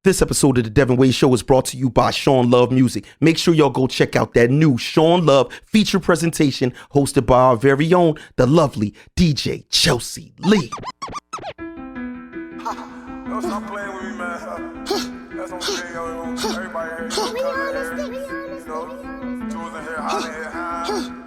This episode of the Devinwade Show is brought to you by Sean Love Music. Make sure y'all go check out that new Sean Love feature presentation hosted by our very own, the lovely DJ Chelsea Lee. Yo, stop playing with me, man. That's what I'm saying, yo. Everybody here, you know, tools in here, hollering here,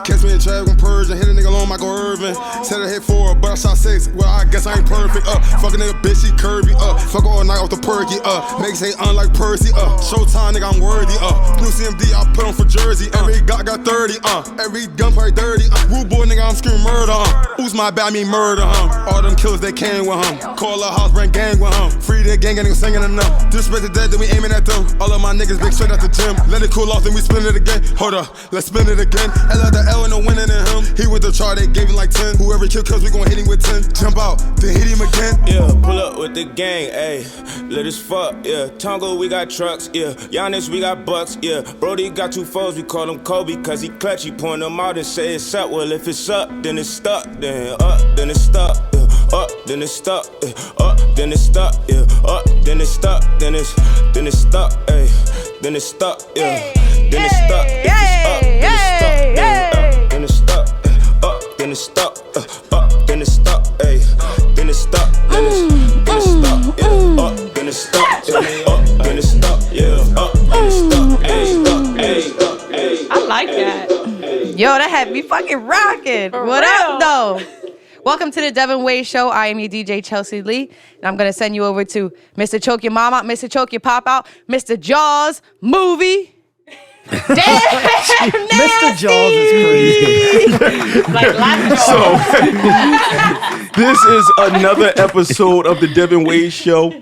Catch me in traffic, I'm purging, hit a nigga on Michael Irvin. Said I hit 4, but I shot 6. Well, I guess I ain't perfect. Fuck a nigga, bitch, she curvy. Fuck all night off the perky. Make say unlike Percy. Showtime, nigga, I'm worthy. Blue CMD, I put on for Jersey. Every got 30. Every gun probably dirty. Woo boy, nigga, I'm screaming murder. Who's my bad? I mean murder. All them killers they came with him. Call a house, bring gang with him. Free the gang, and niggas singing enough. Disrespect the dead, then we aiming at them. All of my niggas big straight at the gym. Let it cool off, then we spin it again. Hold up, let's spin it again. L out the L and no winning in him. He with the chart, they gave him like 10. Whoever kill cuz we gon' hit him with 10. Jump out, then hit him again. Yeah, pull up with the gang, ayy. Lit as fuck, yeah. Tongo, we got trucks, yeah. Giannis, we got bucks, yeah. Brody got 2 foes, we call him Kobe, cause he clutch. He point them out and say it's up. Well, if it's up, then it's stuck. Then up, then it's stuck. Yeah. Up, then it's stuck. Yeah. Up, then it's stuck. Yeah. Up, then it's stuck. Then it's stuck. Ayy. Then it's stuck. Yeah. Then it's stuck. If it's up, then it's stuck. Then it's stuck. Up, then it's stuck. Up, then it's stuck. Ayy. Then it's stuck. Then it's stuck. Yeah. Up, then it's stuck. Yeah. Up, then it's stuck. Yeah. Up, then it's stuck. Ayy. I like that. Yo, that had me fucking rocking. What up, though? Welcome to the Devinwade Show. I am your DJ, Chelsea Lee. And I'm going to send you over to Mr. Choke Your Mom Out, Mr. Choke Your Pop Out, Mr. Jaws movie. Mr. Jaws is crazy. Like lots of So, this is another episode of the Devinwade Show.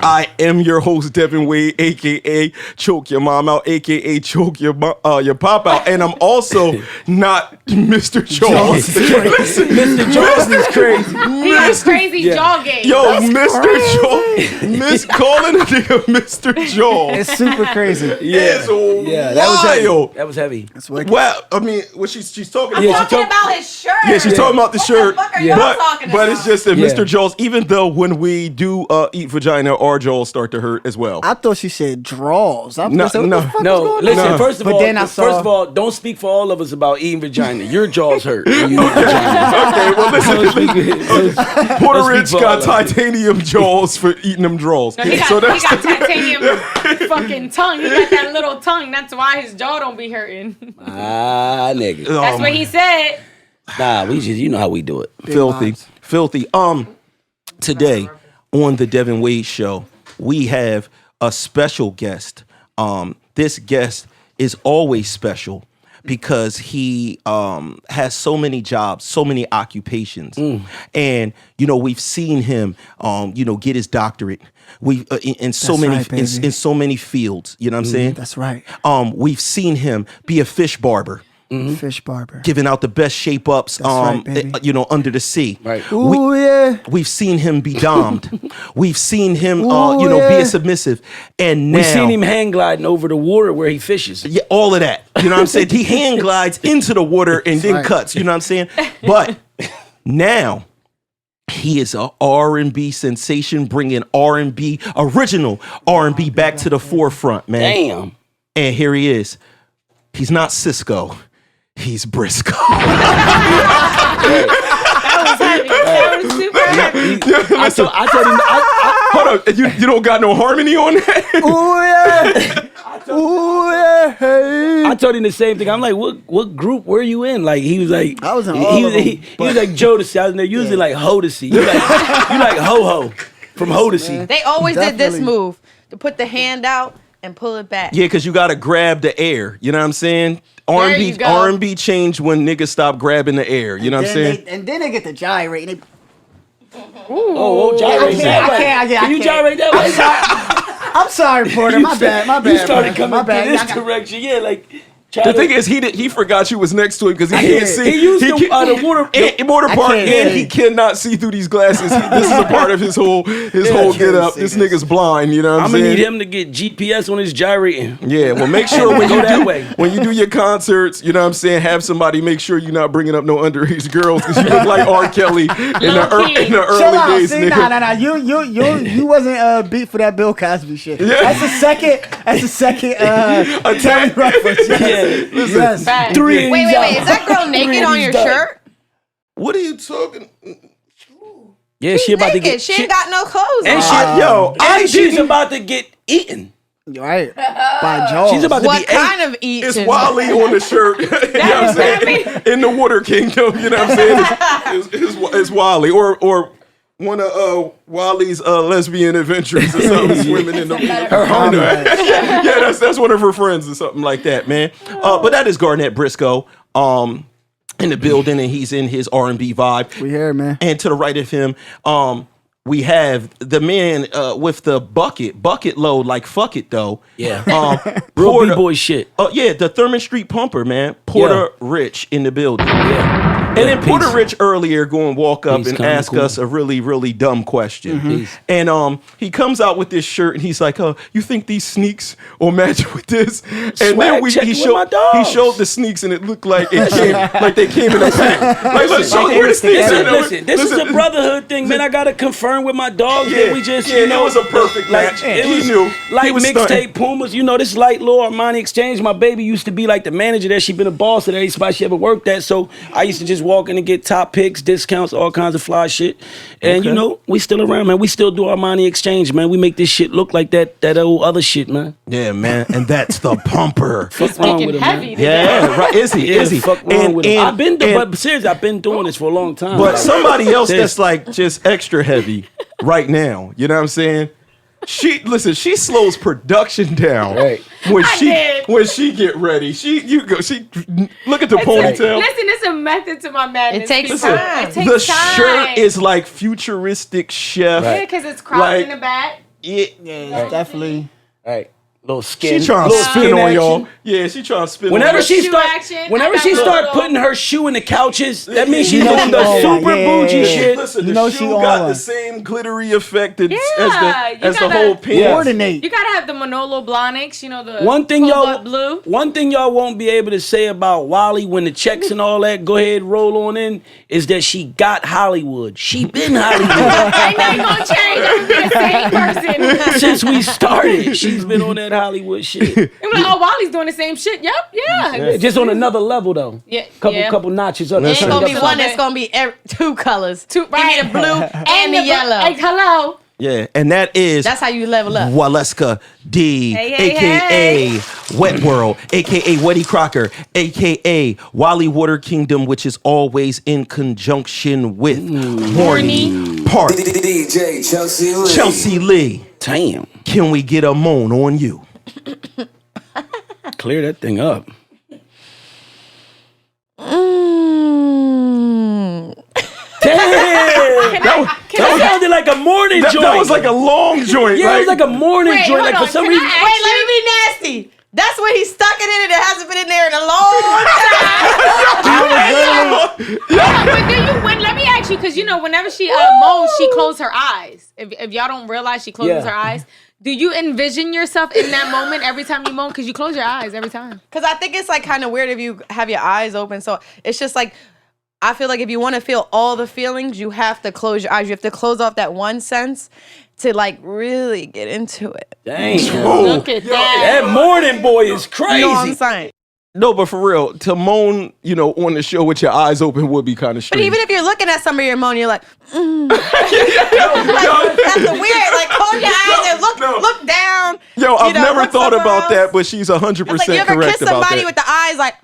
I am your host, Devin Wade, a.k.a. Choke Your Mom Out, a.k.a. Choke Your Pop Out. And I'm also not Mr. Jaws. Mr. Jaws is crazy. He has crazy jaw game. Yo, Mr. Jaws. Calling a nigga Mr. Jaws. It's super crazy. It's Yeah, that was heavy. wild. That was heavy. That's wicked. Well, I mean, what she's talking I'm about. talking about his shirt. Yeah, she's talking about the shirt. What the fuck are y'all talking But about? it's just that Yeah. Mr. Jaws, even though when we do eat vagina, our jaws start to hurt as well. I thought she said draws. No, What the fuck No, was going listen. on? First of But all, then I saw, don't speak for all of us about eating vagina. Your jaws hurt. When you eat vagina. Okay, well, listen. Puerto don't Rich speak for got all of us. titanium jaws for eating them draws. No, he got, So he that's got titanium fucking tongue. He got that little tongue. That's why his jaw don't be hurting. Nigga. That's what he said. Nah, we just, you know how we do it. filthy. Today on the Devinwade Show, we have a special guest. This guest is always special because he has so many jobs, so many occupations, and we've seen him, get his doctorate. We in so That's many right, baby. in so many fields. You know what I'm saying? That's right. We've seen him be a fish barber. Fish barber. Giving out the best shape ups, right, baby. under the sea. Right. Ooh, yeah. We've seen him be domed. We've seen him, Ooh, be yeah. a submissive. And now, We seen him hang gliding over the water where he fishes. yeah, all of that. You know what I'm saying? He hand glides into the water and then right. cuts. You know what I'm saying? But now he is a R&B sensation, bringing R&B, original R&B back to the forefront, man. Damn. And here he is. He's not Cisco. He's Briscoe. That was heavy. That was super heavy. I told him. Hold on, you don't got no harmony on that? Ooh, yeah. Ooh, yeah. Hey. I told him the same thing. I'm like, what group were you in? Like, he was like, I was in he, all he, of them, he, he was like Jodeci. I was in there usually like Hodeci. You like Ho-Ho from Hodeci. They always did this Definitely. move, to put the hand out and pull it back. Yeah, because you got to grab the air. You know what I'm saying? you go. R&B changed when niggas stopped grabbing the air. You know what I'm saying? And then they get the gyrate. And they, Oh, gyrate that way. Can you gyrate that way? I'm sorry, Porter. My bad. You started bro. coming My bad. through this I got- direction. Yeah, like, The thing is, he forgot you was next to him because he can't see. He used the water park, can't and see. he cannot see through these glasses. This is a part of his whole get up. This nigga's blind. You know what I'm saying? I'm gonna need him to get GPS on his gyrating. Yeah, well, make sure when Go you that way. when you do your concerts, you know what I'm saying, have somebody make sure you're not bringing up no underage girls because you look like R. Kelly in the early Chill out, days, see, nigga. nah. You wasn't beat for that Bill Cosby shit. That's the second Terry reference. Yes. Facts. Three. Wait. Is that girl naked on your shirt? What are you talking? Yeah, she about to Naked. get. She ain't got no clothes And on. she's about to get eaten. Right. By Jaws. She's about to What be kind ate. of eating? It's Wally on the shirt. You know what I'm saying? In the Water Kingdom, you know what I'm saying? It's Wally or one of Wally's lesbian adventures or something, swimming in the her home. Yeah, that's one of her friends or something like that, man. But that is Garnett Briscoe in the building, and he's in his R&B vibe. We here, man. And to the right of him, we have the man with the bucket load, like fuck it though. Yeah. Real Real B-boy shit. Yeah, the Thurman Street Pumper, man. Porter Rich in the building. Yeah. And then Porter Rich earlier go and walk up and kinda ask cool. us a really, really dumb question. And he comes out with this shirt and he's like, you think these sneaks will match with this? And then he showed the sneaks and it looked like it came like they came in a pack. Like, let's show where the sneaks are. Listen, this is a brotherhood thing, man. I gotta confirm with my dogs that we just, you know, it was a perfect match. It He was knew. like He was mixtape stunting. Pumas. You know, this light law Armani Exchange. My baby used to be like the manager there. She been a boss at every spot she ever worked at. So I used to just walk in and get top picks, discounts, all kinds of fly shit. And you know, we still around, man. We still do Armani Exchange, man. We make this shit look like that old other shit, man. Yeah, man. And that's the pumper. What's wrong Speaking with him, heavy man? today. Yeah, right. Is he? Yeah, Is he? fuck wrong with him. But seriously, I've been doing this for a long time. But somebody else that's like just extra heavy right now. You know what I'm saying? She slows production down Right. when did. she get ready. Look at the ponytail. Listen, it's a method to my madness. It takes people. time. It takes The time. shirt is like futuristic chef. Yeah, because it's cropped Like- in the back. Yeah, it's definitely. right. Little skin. She trying to little spin skin on action. y'all. Yeah, she trying to spin Whenever on she Shoe start, action, whenever I she got start little- putting her shoe in the couches, that means You she's know doing she the on one. super Yeah, bougie yeah, shit. Listen, You the know shoe she got on. the same glittery effect as you the gotta- whole pants. Coordinate. You gotta have the Manolo Blahniks, you know, the One thing cobalt blue. one thing y'all won't be able to say about Wally when the checks and all that go ahead roll on in is that she got Hollywood. She been Hollywood Ain't nothing gonna change. I'm gonna be the same person. since we started. She's been on that Hollywood shit. I'm like, oh, Wally's doing the same shit. Yep, yeah. Just on another level though. Yeah, Couple notches up. It ain't Turned gonna be up one. some- It's gonna be two colors. Two- Give me the blue and the yellow. Like, hello. Yeah, and that is That's how you level up. Waleska D, Hey, hey, aka Wet World, aka Wetty Crocker, aka Wally Water Kingdom, which is always in conjunction with Horny Park. DJ Chelsea Lee. Chelsea Lee, Damn. can we get a moan on you? Clear that thing up. Damn. That sounded like a morning joint. That was like a long joint. Yeah, it was like a morning Wait, joint. hold Like for on, some can I reason. ask Wait, let me be nasty. That's when he stuck it in and it hasn't been in there in a long time. But let me ask you, because you know, whenever she moans, she closes her eyes. If y'all don't realize she closes her eyes, do you envision yourself in that moment every time you moan? Because you close your eyes every time. Because I think it's like kind of weird if you have your eyes open. So it's just like, I feel like if you want to feel all the feelings, you have to close your eyes. You have to close off that one sense to like really get into it. Dang. Look at that. That morning boy is crazy. You know what I'm saying? No, but for real, to moan, you know, on the show with your eyes open would be kind of But strange. even if you're looking at somebody you're moaning, you're like, like, that's the weird. Like, close your eyes and look down. Yo, I've you know, never look thought somewhere about else. that, but she's 100% It's like you ever correct kiss about somebody that. with the eyes like,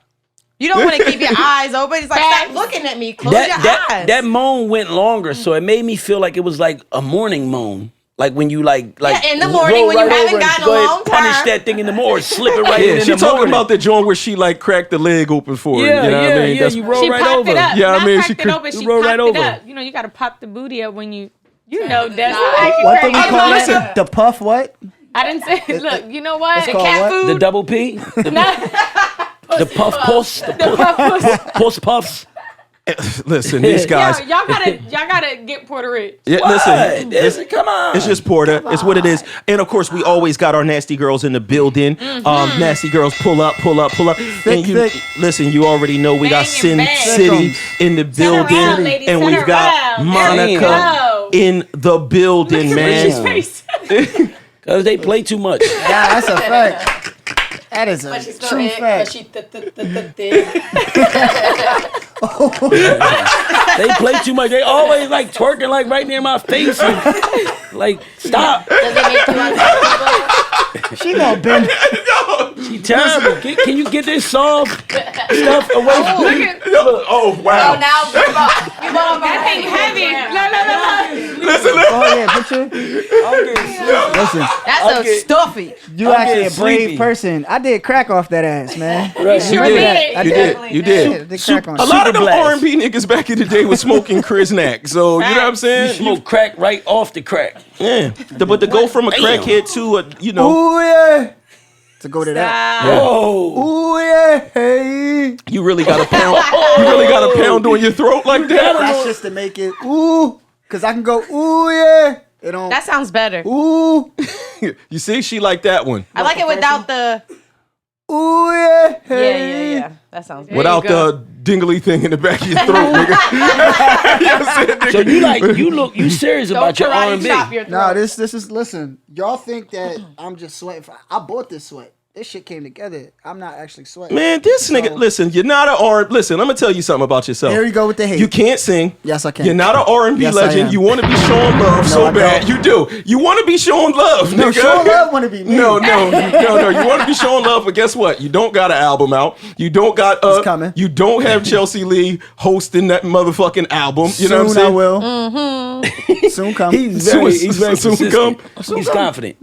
you don't want to keep your eyes open. It's like, stop looking at me. Close your eyes. That moan went longer, so it made me feel like it was like a morning moan. Like when you like Yeah, in the morning roll when you right haven't over and gotten go a ahead, long punish time. that thing in the morning, slip it right Yeah, in she the talking morning. about the joint where she like cracked the leg open for her. Yeah, You know what I mean? yeah, you roll She right popped over. it up. Yeah, I Not mean, cracked she it open. She roll popped right it over. up. You know, you got to pop the booty up when you know, that's What do we call it? The puff what? I didn't say, look, you know what? It's called what? The double P. The puff puss. The puss puffs. Listen, these guys. Yo, y'all gotta get Puerto Rich. Yeah, listen, Come on. it's just Porter. It's what it is. And of course, we always got our nasty girls in the building. Nasty girls, pull up. And listen, you already know we got Sin Banging City in the building, around, ladies, and turn we've got around. Monica Damn. in the building, man. Face. Because they play too much. Yeah, that's a fact. That is a true fact. They play too much. They always like twerking like right near my face. And, like, stop. Does it make you uncomfortable? She gonna bend. She terrible. Can you get this soft stuff away from me? Oh, wow. Oh, now That thing heavy. No. Listen. Oh yeah, put your. Listen, that's a stuffy. you I'm actually a getting brave sleepy. person. I did crack off that ass, man. Right. Sure I did. did. You did. I did crack on. A lot of them blast. R&B niggas back in the day was smoking Kriznak. So, you know what I'm You saying? smoke crack right off the crack. Yeah, but to go from a crackhead to a, you know, Ooh yeah. To go to that. Whoa. Ooh yeah. Hey. you really got a pound. You really got a pound on your throat like that. That's just to make it ooh. Cause I can go ooh yeah. It don't. That sounds better. Ooh. You see, she like that one. I like it without the. Ooh yeah. Hey. Yeah. That sounds better. Without the dingly thing in the back of your throat, nigga. You know what I'm saying, nigga? So you serious about your karate R&B? chop your throat. No, this is listen. Y'all think that I'm just sweating. I bought this sweat. This shit came together. I'm not actually sweating. Man, this nigga, listen, you're not an R. Listen, I'm gonna tell you something about yourself. Here we go with the hate. You can't sing. Yes, I can. You're not an R&B Yes, I legend. am. You want to be showing love No, so I bad. don't. You do. You want to be showing love, No, nigga. Sean Love want to be me. No. You want to be showing love, but guess what? You don't got an album out. You don't got. It's coming. You don't have Chelsea Lee hosting that motherfucking album. You know what I'm Soon saying? I will. Soon come. He's very Soon consistent. come. He's confident.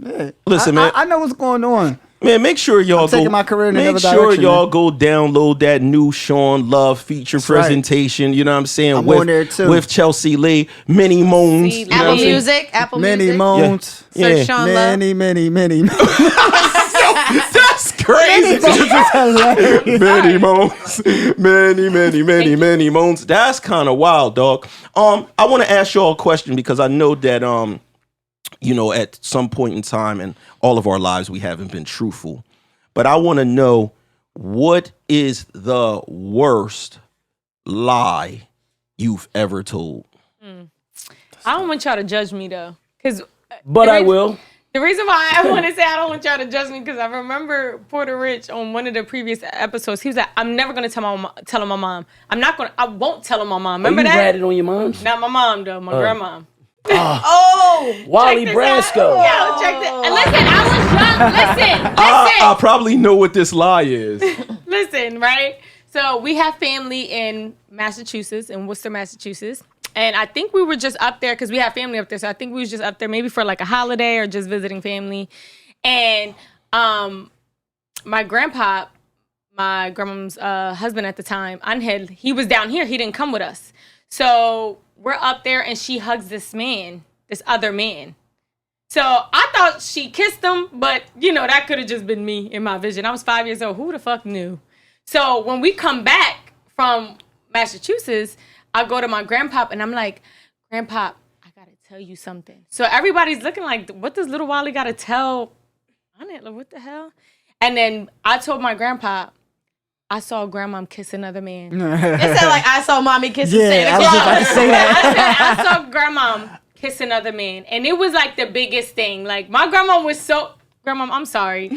Listen, man. I know what's going on. Man, make sure y'all I'm taking my career in make another sure direction, y'all go download that new Sean Love feature right. presentation. You know what I'm saying? I'm with, on there, too. with Chelsea Lee, Many Moans. You know what Apple I'm saying? Music. Apple Many Music. moans. Yeah. Search Sean Love. Many. That's crazy. Many moans. Many moans. That's kind of wild, dog. I want to ask y'all a question because I know that you know, at some point in time in all of our lives we haven't been truthful. But I want to know, what is the worst lie you've ever told? I don't want y'all to judge me though, But I will. The reason why I want to say I don't want y'all to judge me, because I remember Porter Rich on one of the previous episodes. He was like, "I'm never gonna tell him my mom. I won't tell him my mom." Remember you that? ratted on your mom's? Not my mom though, my grandma. Wally Brasco. Yo, check this. And listen, I was young. Listen. I probably know what this lie is. Listen, right? So we have family in Massachusetts, in Worcester, Massachusetts. And I think we were just up there because we have family up there. So I think we was just up there maybe for like a holiday or just visiting family. And my grandpa, my grandma's husband at the time, Angel, he was down here. He didn't come with us. So we're up there and she hugs this other man. So I thought she kissed him, but you know, that could have just been me in my vision. I was 5 years old. Who the fuck knew? So when we come back from Massachusetts, I go to my grandpop and I'm like, "Grandpop, I gotta tell you something." So everybody's looking like, what does little Wally gotta tell Annette? Like, what the hell? And then I told my grandpa, I saw grandma kiss another man. It sounded like I saw mommy kissing Yeah, Santa I was Claus. just about to say that. I saw grandma kiss another man. And it was like the biggest thing. Like, my grandma was so... Grandma, I'm sorry.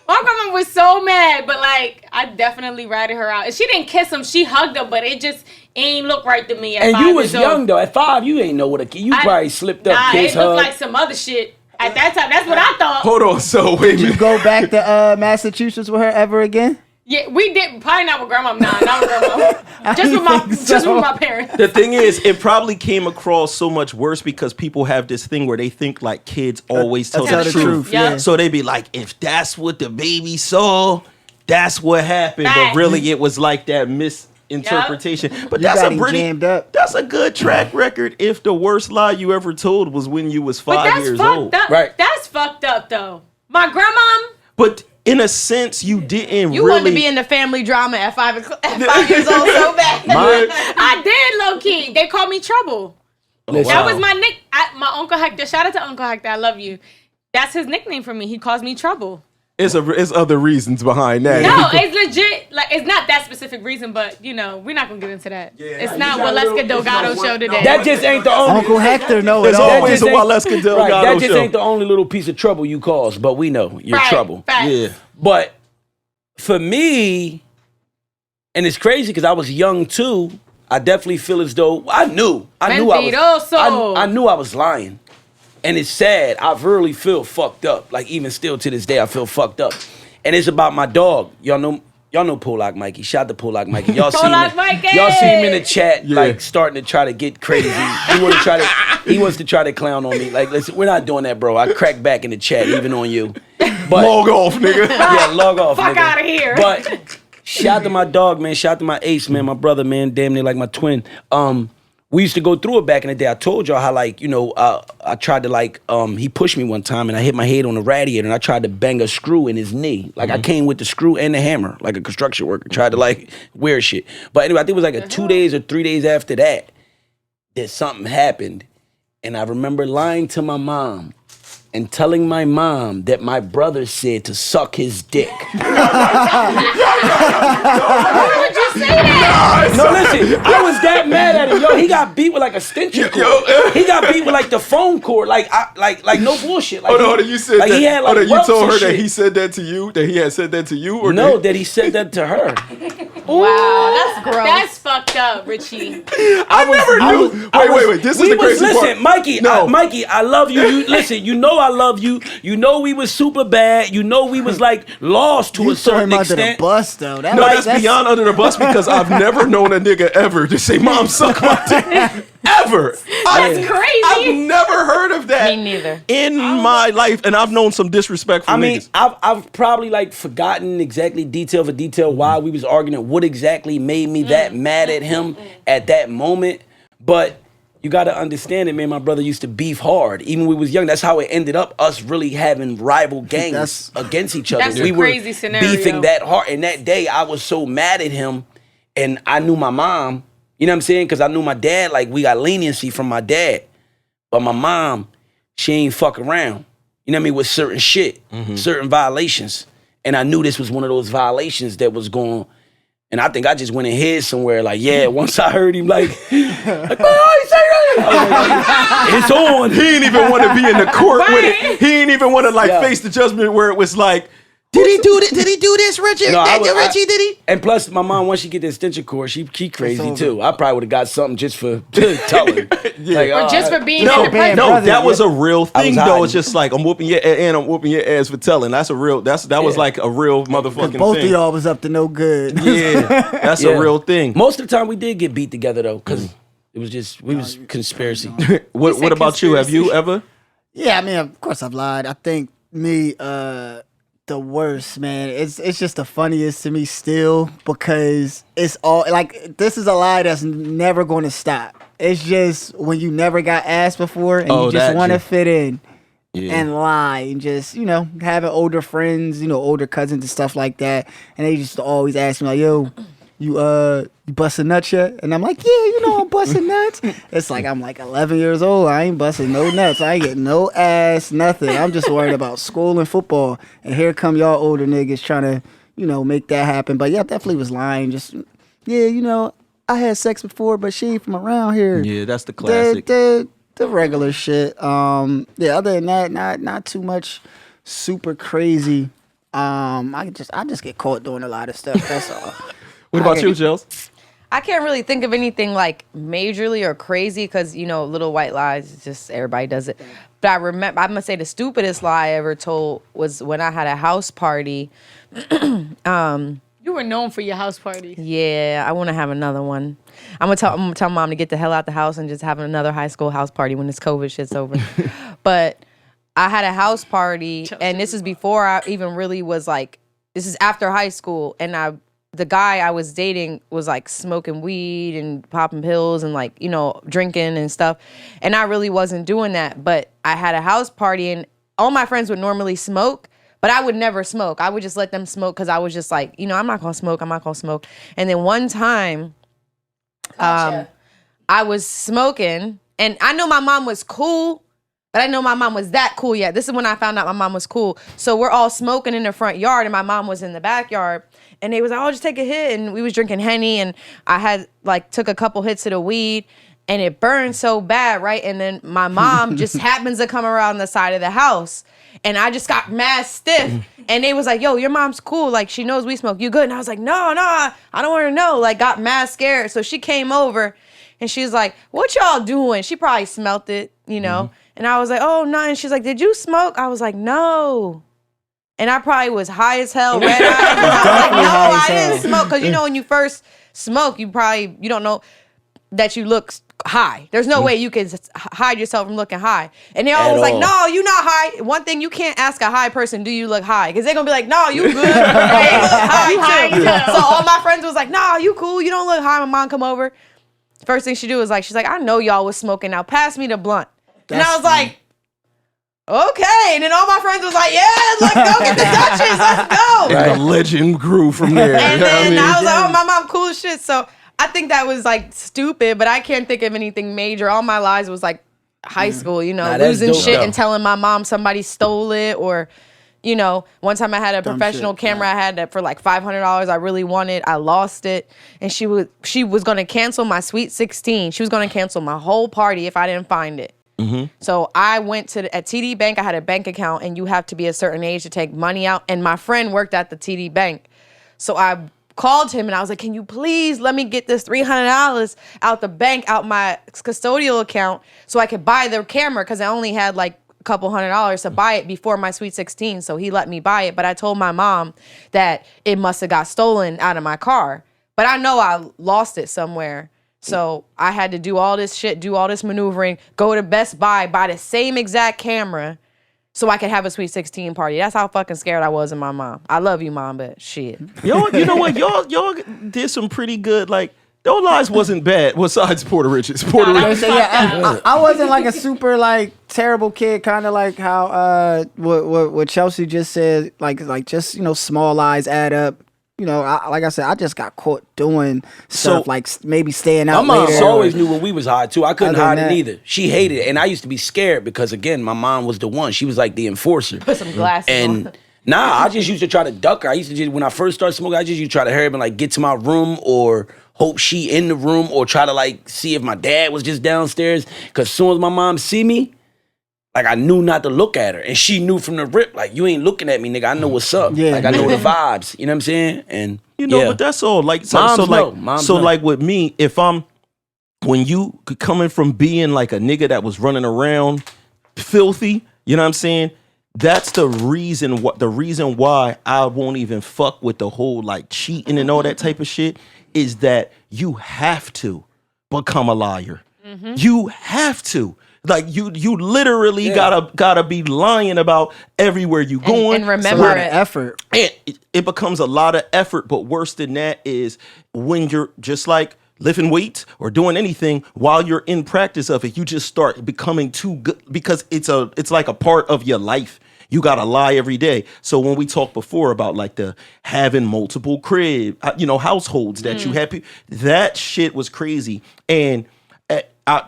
My grandma was so mad, but like, I definitely ratted her out. And she didn't kiss him, she hugged him, but it just ain't look right to me at 5 And you was years old. young though. At 5, you ain't know what a kid. You probably slipped up, kiss, it looked hug. like some other shit. At that time, that's what I thought. Hold on, so wait a Did you minute. go back to Massachusetts with her ever again? Yeah, we did. Probably not with grandma. Nah, not with grandma. Just with my parents. The thing is, it probably came across so much worse because people have this thing where they think like kids always tell the truth. Yeah. So they be like, if that's what the baby saw, that's what happened. Fact. But really, it was like that misinterpretation. But You that's got a him pretty, jammed up. that's a good track record. If the worst lie you ever told was when you was But 5 that's years fucked old, up. Right. That's fucked up though. My grandma. but in a sense, you didn't You really. wanted to be in the family drama at 5 years old so bad. I did, low key. They called me Trouble. Listen, That was my my Uncle Hector. Shout out to Uncle Hector. I love you. That's his nickname for me. He calls me Trouble. It's other reasons behind that. No, it's legit. Like, it's not that specific reason, but we're not gonna get into that. It's not Waleska Delgado show today. That just ain't the only. Uncle Hector, no, There's it all. always a Waleska Delgado Right, that just show. ain't the only little piece of trouble you cause, but we know you're Right, trouble. facts. Yeah. But for me, and it's crazy because I was young too. I definitely feel as though I knew I knew I was lying, and it's sad. I really feel fucked up. Like even still to this day, I feel fucked up, and it's about my dog. Y'all know Polak Mikey. Shout out to Polak Mikey. Y'all see him in the chat, like starting to try to get crazy. He wants to try to clown on me. Like, listen, we're not doing that, bro. I crack back in the chat, even on you. But, Log off, nigga. Yeah, log off, Fuck nigga. out of here. But shout out to my dog, man. Shout out to my ace, man. My brother, man. Damn near like my twin. We used to go through it back in the day. I told y'all how, like, I tried to, like, he pushed me one time and I hit my head on the radiator and I tried to bang a screw in his knee. Like, I came with the screw and the hammer, like a construction worker. Tried to, like, wear shit. But anyway, I think it was like 2 days or 3 days after that something happened. And I remember lying to my mom and telling my mom that my brother said to suck his dick. Why would you say that? No, listen, I was that mad at him. Yo, he got beat with like a extension cord. He got beat with like the phone cord. Like no bullshit. Like, Hold on, you said like that. he had like you welts told and her that shit. he said that to you? That he had said that to you? Or No, that he said that to her. Wow, that's gross. That's fucked up, Richie. I never knew. Wait. This is the crazy part. Listen, Mikey, No. Mikey, I love you. Listen, you know I love you. You know we was super bad. You know we was like lost to You a throw certain him under extent. the bus though. That No, was- that's beyond under the bus because I've never known a nigga ever to say, "Mom, suck my dick." Ever. That's crazy. I've never heard of that. Me neither. in my life, and I've known some disrespectful I mean, niggas. I've probably like forgotten exactly detail for detail why we was arguing, what exactly made me that mad at him at that moment. But you got to understand it, man. My brother used to beef hard, even when we was young. That's how it ended up. Us really having rival gangs against each other. That's a we were crazy scenario. beefing that hard. And that day, I was so mad at him, and I knew my mom. You know what I'm saying? Because I knew my dad. Like we got leniency from my dad, but my mom, she ain't fuck around. You know what I mean? With certain shit, certain violations. And I knew this was one of those violations that was going. And I think I just went and hid somewhere. Like, yeah, once I heard him, like oh, he say that. It's on. He ain't even want to be in the court with it. He ain't even want to like face the judgment where it was like, Did he do this? Did he do this, Richard? No, Richie, did he? And plus, my mom, once she get the extension cord, she crazy too. I probably would have got something just for telling. Like, Or just for being No, in the presence. no, that was a real thing was though. hiding. It's just like I'm whooping your and I'm whooping your ass for telling. That's a real. That was like a real motherfucking both thing. of y'all was up to no good. Yeah, that's Yeah. a real thing. Most of the time, we did get beat together though, because it was just we was conspiracy. What about you? Have you ever? Yeah, I mean, of course I've lied. I think me, the worst, man. It's just the funniest to me still because it's all like this is a lie that's never going to stop. It's just when you never got asked before and you just want to fit in and lie and just having older friends, older cousins and stuff like that, and they just always ask me like, "Yo, you busting nuts yet?" And I'm like, "Yeah, I'm busting nuts." It's like I'm like 11 years old. I ain't busting no nuts. I ain't getting no ass, nothing. I'm just worried about school and football. And here come y'all older niggas trying to, make that happen. But yeah, I definitely was lying. Just I had sex before, but she ain't from around here. Yeah, that's the classic. The regular shit. Yeah. Other than that, not too much super crazy. I just get caught doing a lot of stuff. That's all. What about you, Jels? I can't really think of anything like majorly or crazy because, little white lies, it's just everybody does it. But I remember, I'm going to say the stupidest lie I ever told was when I had a house party. You were known for your house parties. Yeah, I want to have another one. I'm gonna tell mom to get the hell out the house and just have another high school house party when this COVID shit's over. But I had a house party, and this is before I even really was like, this is after high school, and the guy I was dating was like smoking weed and popping pills and like, drinking and stuff. And I really wasn't doing that. But I had a house party and all my friends would normally smoke, But I would never smoke. I would just let them smoke because I was just like, you know, I'm not gonna smoke. And then one time, I was smoking, and I know my mom was cool, but I know my mom was that cool yet. This is when I found out my mom was cool. So we're all smoking in the front yard, and my mom was in the backyard. And they was like, oh, just take a hit. And we was drinking Henny, and I had took a couple hits of the weed, and it burned so bad, right? And then my mom just happens to come around the side of the house, and I just got mad stiff. And they was like, yo, your mom's cool. Like, she knows we smoke. You good? And I was like, no, I don't want to know. Like, got mad scared. So she came over, and she's like, what y'all doing? She probably smelt it, you know? And I was like, oh, no. And she's like, did you smoke? I was like, no. And I probably was high as hell, red eyes. And I was like, no, I didn't smoke. Because, you know, when you first smoke, you don't know that you look high. There's no way you can hide yourself from looking high. And they always like, no, you not high. One thing, you can't ask a high person, do you look high? Because they're going to be like, no, you good. They look high too. So all my friends was like, no, you cool. You don't look high. My mom come over. First thing she do is like, she's like, I know y'all was smoking. Now pass me the blunt. And I was like, okay. And then all my friends was like, yeah, let's go get the Dutchess. Let's go. And the legend grew from there. And then I was like, oh, my mom cool as shit. So I think that was like stupid, but I can't think of anything major. All my lives was like high school, you know, losing shit and telling my mom somebody stole it. Or, you know, one time I had a professional camera I had that for like $500 I really wanted. I lost it. And she was going to cancel my Sweet 16. She was going to cancel my whole party if I didn't find it. So I went at TD Bank. I had a bank account, and you have to be a certain age to take money out. And my friend worked at the TD Bank. So I called him, and I was like, can you please let me get this $300 out the bank, out my custodial account, so I could buy the camera, because I only had like a couple $100s to buy it before my Sweet 16. So he let me buy it. But I told my mom that it must have got stolen out of my car. But I know I lost it somewhere. So I had to do all this shit, do all this maneuvering, go to Best Buy, buy the same exact camera so I could have a Sweet 16 party. That's how fucking scared I was of my mom. I love you, Mom, but shit. Yo, you know what? Y'all did some pretty good, like, Dollaz wasn't bad besides Puerto Riches. I wasn't like a super like terrible kid, kind of like how what Chelsea just said, like just, you know, small lies add up. You know, like I said, I just got caught doing stuff like maybe staying out my later. mom always knew when we was high too. I couldn't hide it either. She hated it, and I used to be scared because, again, my mom was the one. She was like the enforcer. Put some glasses on. I just used to try to duck her. I used to just, when I first started smoking, I just used to try to hurry up and like get to my room, or hope she in the room, or try to like see if my dad was just downstairs. Because as soon as my mom see me, like, I knew not to look at her. And she knew from the rip, like, you ain't looking at me, nigga. I know what's up. Yeah. Like, I know the vibes. You know what I'm saying? And you know, but that's all. Like, like with me, when you coming from being like a nigga that was running around filthy, you know what I'm saying? That's the reason why I won't even fuck with the whole like cheating and all that type of shit, is that you have to become a liar. You have to. Like, you literally gotta be lying about everywhere you going. And remember it. Effort. And it becomes a lot of effort. But worse than that is when you're just like lifting weights or doing anything, while you're in practice of it, you just start becoming too good, because it's like a part of your life. You gotta lie every day. So when we talked before about like the having multiple households that you have, that shit was crazy. And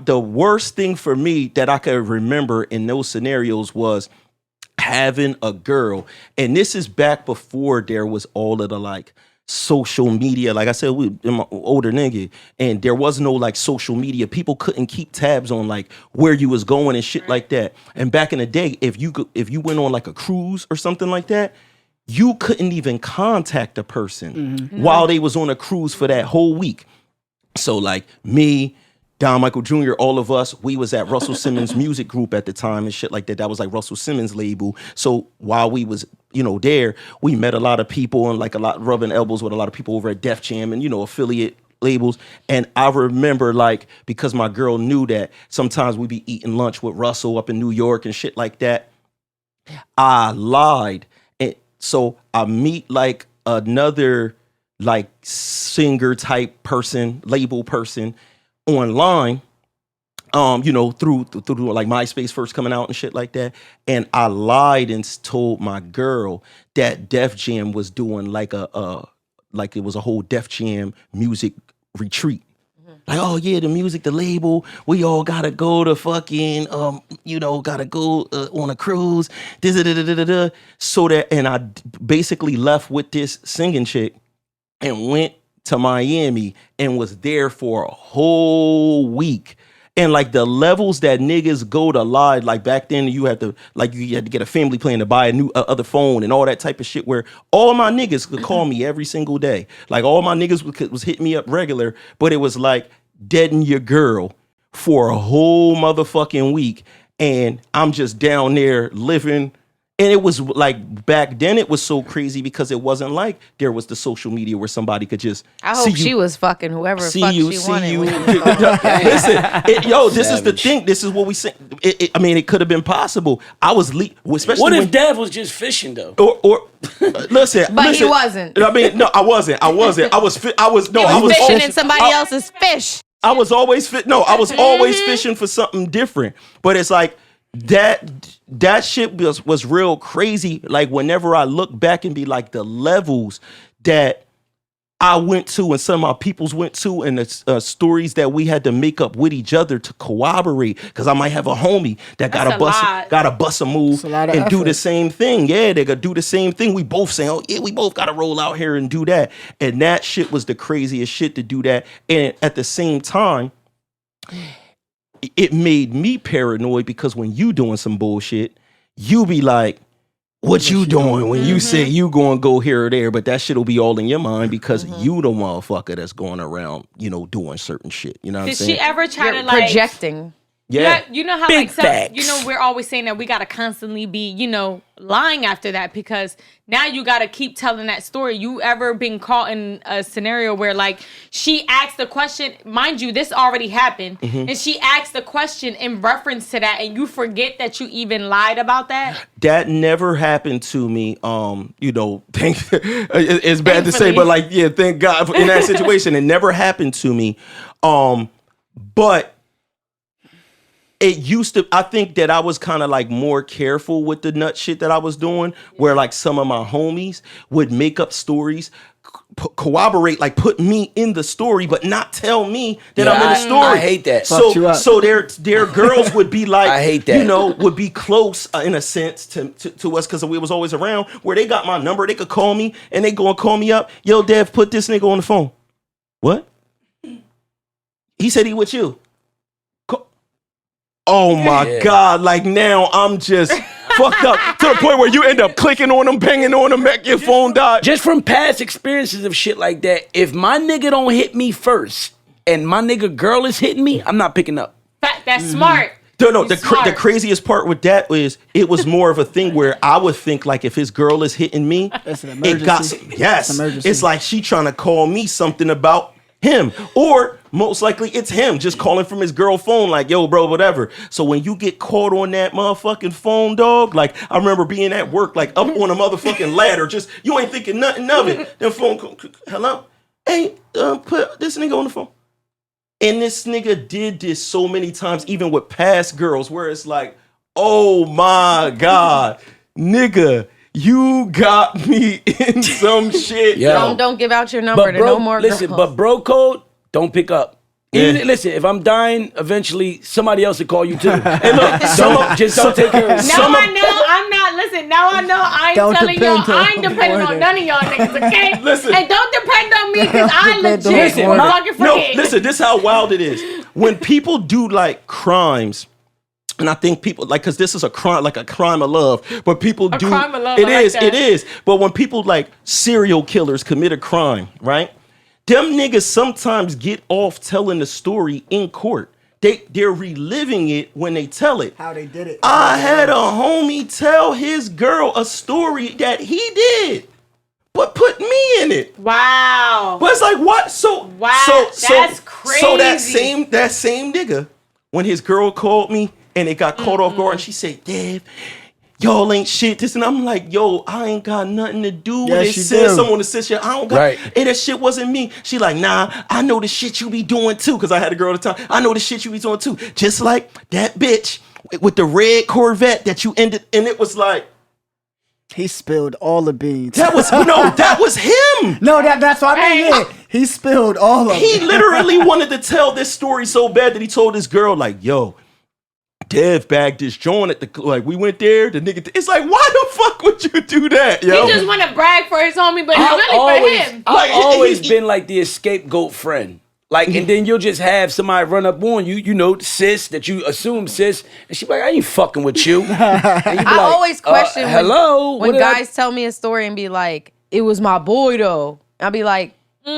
the worst thing for me that I could remember in those scenarios was having a girl. And this is back before there was all of the like social media. Like I said, I'm an older nigga, and there was no like social media. People couldn't keep tabs on like where you was going and shit like that. And back in the day, if you went on like a cruise or something like that, you couldn't even contact a person while they was on a cruise for that whole week. So like me, Don Michael Jr., all of us, we was at Russell Simmons Music Group at the time and shit like that. That was like Russell Simmons' label. So while we was, there, we met a lot of people and like rubbing elbows with a lot of people over at Def Jam and, affiliate labels. And I remember like, because my girl knew that sometimes we'd be eating lunch with Russell up in New York and shit like that, I lied. And so I meet like another like singer type person, label person, online, through like MySpace first coming out and shit like that. And I lied and told my girl that Def Jam was doing like it was a whole Def Jam music retreat. Like, oh yeah, the music, the label, we all gotta go to fucking, gotta go on a cruise. So that, and I basically left with this singing chick and went to Miami and was there for a whole week. And like the levels that niggas go to lie, like back then you had to get a family plan to buy a new other phone and all that type of shit where all my niggas could call me every single day. Like all my niggas was hitting me up regular, but it was like deaden your girl for a whole motherfucking week. And I'm just down there living. And it was like back then it was so crazy because it wasn't like there was the social media where somebody could just I hope she was fucking whoever fuck she wanted. Listen, this is the thing. This is what we say. It could have been possible. I was especially what if Dev was just fishing though? Or listen, he wasn't. I mean, no, I wasn't. I was fishing in somebody else's fish. I was always I was always fishing for something different. But it's like that shit was real crazy. Like whenever I look back and be like the levels that I went to and some of my peoples went to and the stories that we had to make up with each other to corroborate. Because I might have a homie that got to bust a move and do the same thing. Yeah, they gotta do the same thing. We both saying, oh yeah, we both gotta roll out here and do that. And that shit was the craziest shit to do that. And at the same time, it made me paranoid because when you doing some bullshit, you be like, what you doing when you say you gonna go here or there, but that shit'll be all in your mind because you the motherfucker that's going around, doing certain shit. You know what I'm saying? Did she ever try to projecting? Yeah. You know how Big facts. we're always saying that we gotta constantly be, lying after that because now you gotta keep telling that story. You ever been caught in a scenario where like she asked the question, mind you, this already happened, and she asked the question in reference to that and you forget that you even lied about that? That never happened to me. It's bad to say, but like, yeah, thank God in that situation. It never happened to me. But it used to, I think that I was kind of like more careful with the nut shit that I was doing, where like some of my homies would make up stories, corroborate, like put me in the story, but not tell me that I'm in the story. I hate that. So their girls would be like, I hate that. Would be close in a sense to us because we was always around, where they got my number, they could call me and they go and call me up. Yo, Dev, put this nigga on the phone. What? He said he with you. Oh my God, like now I'm just fucked up to the point where you end up clicking on them, banging on them, make your phone die. Just from past experiences of shit like that, if my nigga don't hit me first and my nigga girl is hitting me, I'm not picking up. That's smart. No, the craziest part with that is it was more of a thing where I would think like if his girl is hitting me, it's an emergency. It's like she trying to call me something about him, or most likely it's him just calling from his girl phone like, yo bro, whatever. So when you get caught on that motherfucking phone, dog, like I remember being at work like up on a motherfucking ladder, just you ain't thinking nothing of it. Then phone, hello, hey, put this nigga on the phone. And this nigga did this so many times, even with past girls, where it's like, oh my God, nigga, you got me in some shit. Don't give out your number to no more girls. But bro code, don't pick up. Listen, if I'm dying, eventually somebody else will call you too. Hey, look, don't take care of it. Now I know I'm not. Listen, now I know I ain't telling y'all. I ain't depending on none of y'all niggas, okay? Listen, and don't depend on me because I legit fucking forget. No, listen, this is how wild it is. When people do like crimes. And I think people like, cause this is a crime, like a crime of love, but people do. Crime of love, it is. But when people like serial killers commit a crime, right? Them niggas sometimes get off telling the story in court. They're reliving it when they tell it. How they did it. I had a homie tell his girl a story that he did, but put me in it. Wow. But it's like what? That's crazy. So that same nigga, when his girl called me and it got caught off guard, and she said, Dev, y'all ain't shit. This and I'm like, yo, I ain't got nothing to do with Yes, it. you Sis, do. someone to sit here. I don't got. Right. Hey, that shit wasn't me. She like, nah, I know the shit you be doing too. Cause I had a girl at the time. I know the shit you be doing too. Just like that bitch with the red Corvette that you ended, and it was like. He spilled all the beans. That was that was him. No, that's what I mean. Yeah. He spilled all of He it. literally wanted to tell this story so bad that he told this girl, like, yo, Dev bagged this joint at the, like, we went there, the nigga, it's like, why the fuck would you do that, yo? He just want to brag for his homie, but it's really for him. I've always been like the scapegoat friend. Like, and then you'll just have somebody run up on you, you know, sis, that you assume sis, and she be like, I ain't fucking with you. And you be I always question when What guys tell me a story and be like, it was my boy though. I'll be like, Yup.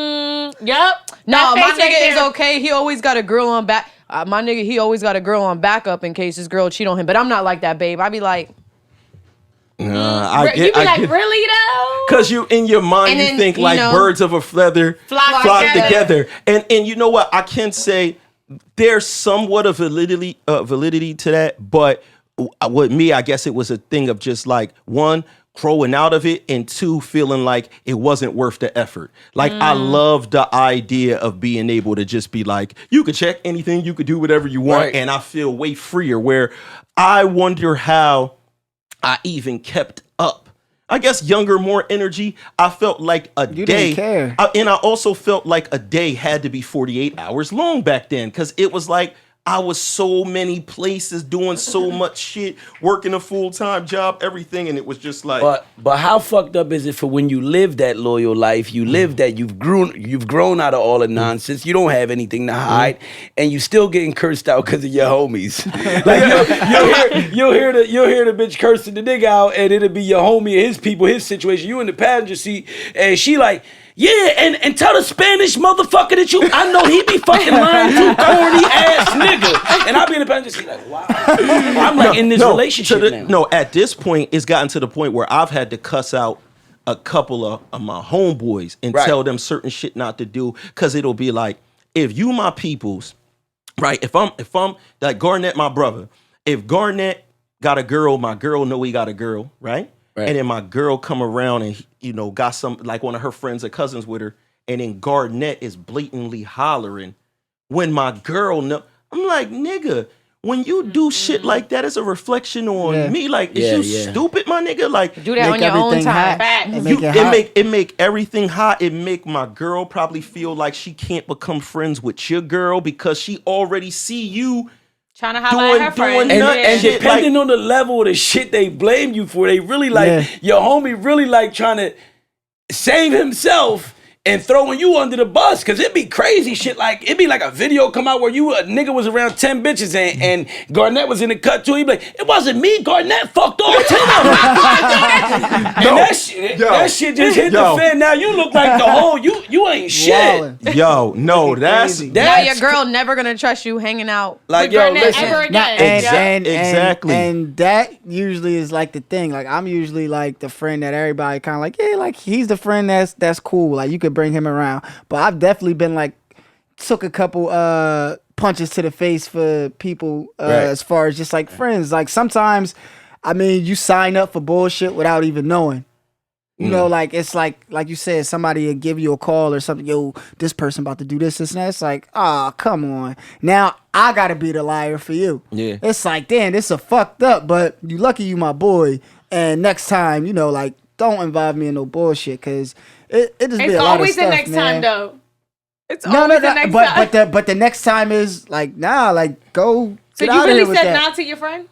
no, my That face nigga right is there. okay. He always got a girl on back. My nigga, he always got a girl on backup in case his girl cheat on him. But I'm not like that, babe. I be like, You be like, really though? Because you, in your mind, And you then, think you like know, birds of a feather flock together. And you know what? I can say there's somewhat of validity to that. But with me, I guess it was a thing of just like, one, growing out of it, and two, feeling like it wasn't worth the effort. Like, I love the idea of being able to just be like, you could check anything, you could do whatever you want, Right. and I feel way freer, where I wonder how I even kept up. I guess younger, more energy. I felt like a You day. didn't care. And I also felt like a day had to be 48 hours long back then, because it was like I was so many places doing so much shit, working a full-time job, everything, and it was just like. But how fucked up is it for when you live that loyal life, you live that, you've grown out of all the nonsense, you don't have anything to hide, and you still getting cursed out because of your homies. Like you'll hear the bitch cursing the nigga out, and it'll be your homie and his people, his situation. You in the passenger seat, and she like, yeah, and tell the Spanish motherfucker that I know he be fucking lying to, corny ass nigga. And I'll be in the passenger seat like, wow. I'm like in this relationship now. No, at this point, it's gotten to the point where I've had to cuss out a couple of my homeboys and tell them certain shit not to do, because it'll be like, if you my peoples, right? If I'm like Garnett, my brother, if Garnett got a girl, my girl know he got a girl, right? And then my girl come around and, you know, got some, like one of her friends or cousins with her, and then Garnett is blatantly hollering. When my girl know, I'm like, nigga, when you do shit like that, it's a reflection on me. Like, is you stupid, my nigga? Like, do that on your own time. It make everything hot. It make my girl probably feel like she can't become friends with your girl because she already see you trying to holler at her friend. And depending on the level of the shit they blame you for, they really like, your homie really like trying to save himself and throwing you under the bus, because it'd be crazy shit. Like, it'd be like a video come out where a nigga was around 10 bitches and Garnett was in the cut too. He'd be like, it wasn't me, Garnett fucked all 10 of them. And that shit just hit the fan. Now you look like the whole, you ain't shit. Yo, no, that's now your girl never gonna trust you hanging out like, with yo, Garnett listen. ever again. Exactly. And that usually is like the thing. Like, I'm usually like the friend that everybody kind of like, yeah, like he's the friend that's cool. Like, you could bring him around. But I've definitely been like, took a couple punches to the face for people as far as just like friends. Like, sometimes, I mean, you sign up for bullshit without even knowing. You know, like, it's like you said, somebody will give you a call or something. Yo, this person about to do this and that. It's like, oh, come on. Now I gotta be the liar for you. Yeah. It's like, damn, this is fucked up, but you lucky you my boy. And next time, you know, like, don't involve me in no bullshit, because it just be a lot of stuff, It's always the next time, though. It's no, always the next time. But the next time is like, nah, like, go. So get you out of really here with said that. nah to your friend?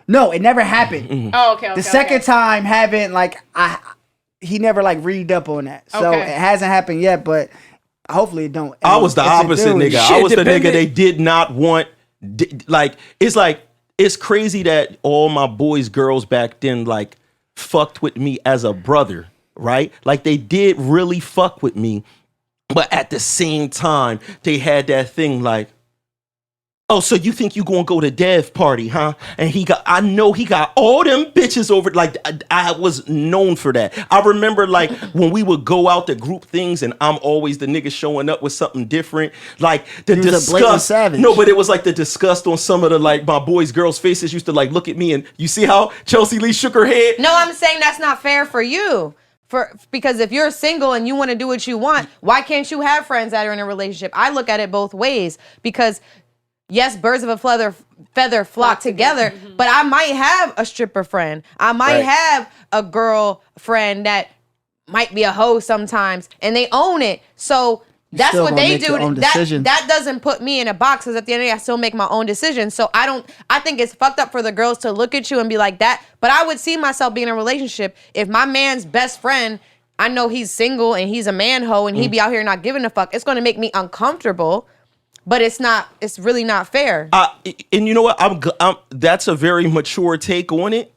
No, it never happened. Oh, okay. The second time haven't, like, he never like read up on that, so it hasn't happened yet. But hopefully it don't. I was the opposite nigga. I was the nigga they did not want. Like, it's crazy that all my boys' girls back then like fucked with me as a brother, right? Like, they did really fuck with me, but at the same time they had that thing like, Oh, so you think you gonna go to Dev party, huh? And I know he got all them bitches over. Like I was known for that. I remember like when we would go out to group things, and I'm always the nigga showing up with something different. Like the disgust. No, but it was like the disgust on some of the like my boys' girls' faces used to like look at me, and you see how Chelsea Lee shook her head. No, I'm saying that's not fair for you. Because if you're single and you want to do what you want, why can't you have friends that are in a relationship? I look at it both ways because. Yes, birds of a feather flock together, but I might have a stripper friend. I might have a girl friend that might be a hoe sometimes, and they own it. So that's what they do. That doesn't put me in a box, because at the end of the day, I still make my own decisions. So I think it's fucked up for the girls to look at you and be like that. But I would see myself being in a relationship if my man's best friend, I know he's single and he's a man hoe and he be out here not giving a fuck. It's going to make me uncomfortable. But it's really not fair. And you know what? That's a very mature take on it.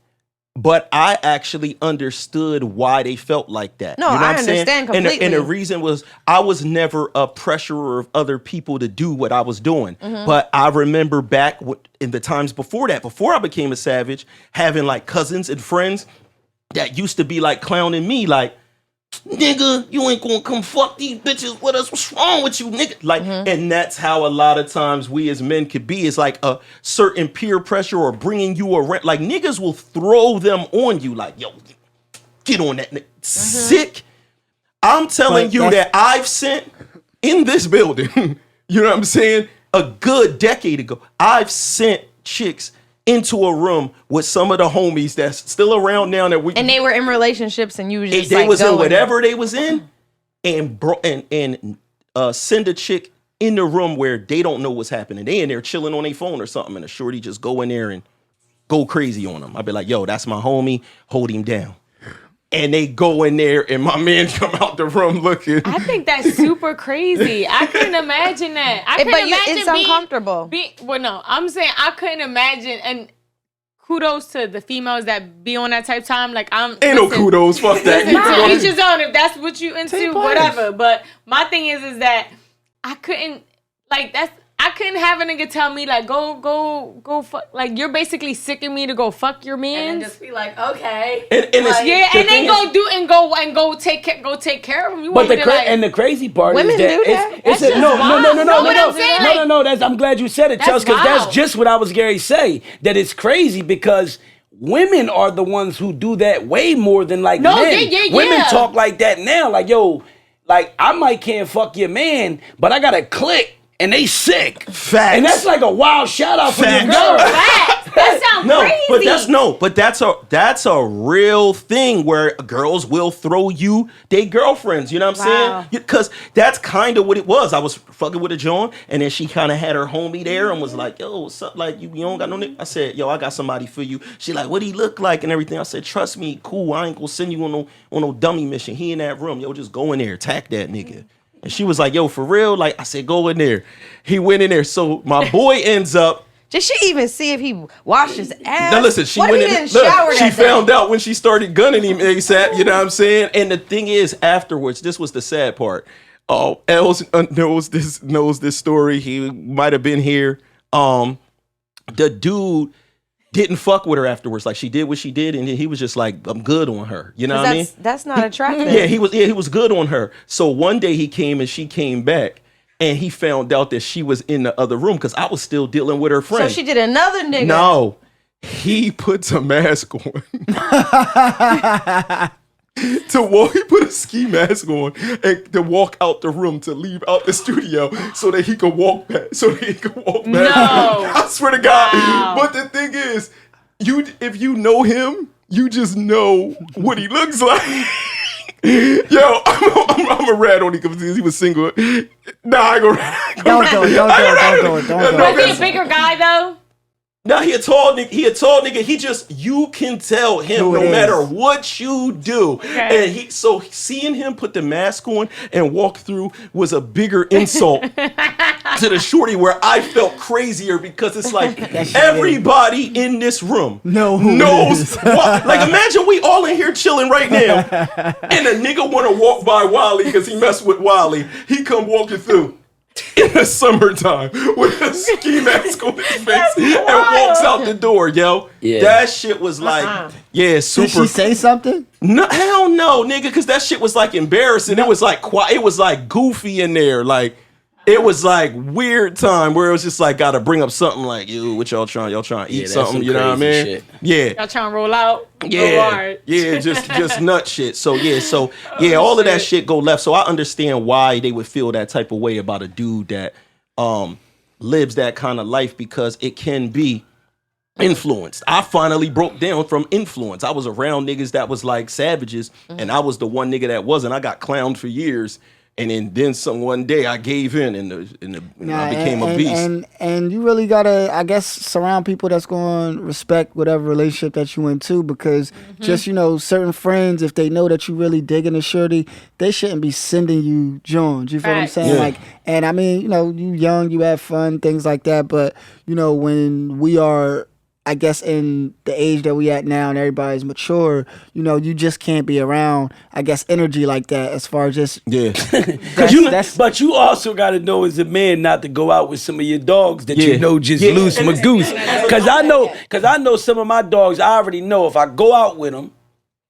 But I actually understood why they felt like that. No, you know I understand completely. And the reason was I was never a pressurer of other people to do what I was doing. But I remember back in the times before that, before I became a savage, having like cousins and friends that used to be like clowning me like, nigga, you ain't gonna come fuck these bitches with us. What's wrong with you, nigga? Like, and that's how a lot of times we as men could be. It's like a certain peer pressure or bringing you around. Like, niggas will throw them on you. Like, yo, get on that nigga. Sick. I'm telling you that I've sent in this building, you know what I'm saying? A good decade ago, I've sent chicks into a room with some of the homies that's still around now that we and they were in relationships and you was just they was in whatever they was in and send a chick in the room where they don't know what's happening. They in there chilling on their phone or something, and a shorty just go in there and go crazy on them. I'd be like, yo, that's my homie, hold him down. And they go in there and my man come out the room looking. I think that's super crazy. I couldn't imagine that. It's uncomfortable. Well, no, I'm saying I couldn't imagine. And kudos to the females that be on that type of time. Like ain't no kudos. Fuck that. To each his own. If that's what you into, whatever. But my thing is that I couldn't I couldn't have a nigga tell me like go fuck, like you're basically sicking me to go fuck your man and just be like, okay, and then go take care of him. But the crazy part is that it's no. I'm glad you said it, Chelsea, because that's just what I was Gary say. That it's crazy because women are the ones who do that way more than men. Women talk like that now, like yo, like I can't fuck your man, but I got a click. And they sick. Facts. And that's like a wild shout out for your girl. Facts. That sounds crazy. But that's a real thing where girls will throw you their girlfriends. You know what I'm saying? Because that's kind of what it was. I was fucking with a John, and then she kind of had her homie there and was like, yo, what's up? Like, you don't got no nigga? I said, yo, I got somebody for you. She like, what he look like and everything? I said, trust me, cool. I ain't gonna send you on no dummy mission. He in that room. Yo, just go in there, attack that nigga. And she was like, yo, for real? Like, I said, go in there. He went in there. So my boy ends up. Did she even see if he washed his ass? Now listen, she went in. Look, she found out when she started gunning him ASAP. You know what I'm saying? And the thing is, afterwards, this was the sad part. Oh, Els knows this story. He might have been here. The dude didn't fuck with her afterwards. Like, she did what she did, and he was just like, I'm good on her. You know what I mean? That's not attractive. He was good on her. So one day he came and she came back, and he found out that she was in the other room because I was still dealing with her friend. So she did another nigga. No. He puts a mask on. He put a ski mask on and to walk out the room, to leave out the studio so that he could walk back. No. I swear to God. Wow. But the thing is, if you know him, you just know what he looks like. Yo, I'm a rat on him because he was single. Nah, I go rat. Don't go. Was he a bigger guy though? Now he a tall nigga. You can tell him no matter what you do. Okay. And seeing him put the mask on and walk through was a bigger insult to the shorty, where I felt crazier because it's like everybody in this room knows what. Like, imagine we all in here chilling right now and a nigga want to walk by Wally because he messed with Wally. He come walking through. in the summertime with a ski mask on his face and walks out the door, yo. Yeah. That shit was like, super. Did she say something? No, hell no, nigga, because that shit was like embarrassing. It was like it was like goofy in there, like. It was like weird time where it was just like gotta bring up something like, yo, what y'all trying to eat something, you know what I mean? Shit. Yeah. Y'all trying to roll out? Yeah. Yeah, just nut shit. So all of that shit go left. So I understand why they would feel that type of way about a dude that lives that kind of life, because it can be influenced. I finally broke down from influence. I was around niggas that was like savages, and I was the one nigga that wasn't. I got clowned for years. And then one day I gave in and I became a beast. And you really gotta, I guess, surround people that's gonna respect whatever relationship that you into, because just, certain friends, if they know that you really digging a shorty, they shouldn't be sending you Jones. You feel what I'm saying? Yeah. Like, and I mean, you young, you have fun, things like that. But when we are, I guess, in the age that we at now and everybody's mature, you just can't be around, I guess, energy like that, as far as just... Yeah. But you also got to know as a man not to go out with some of your dogs that just lose some a goose. Because I know some of my dogs, I already know if I go out with them,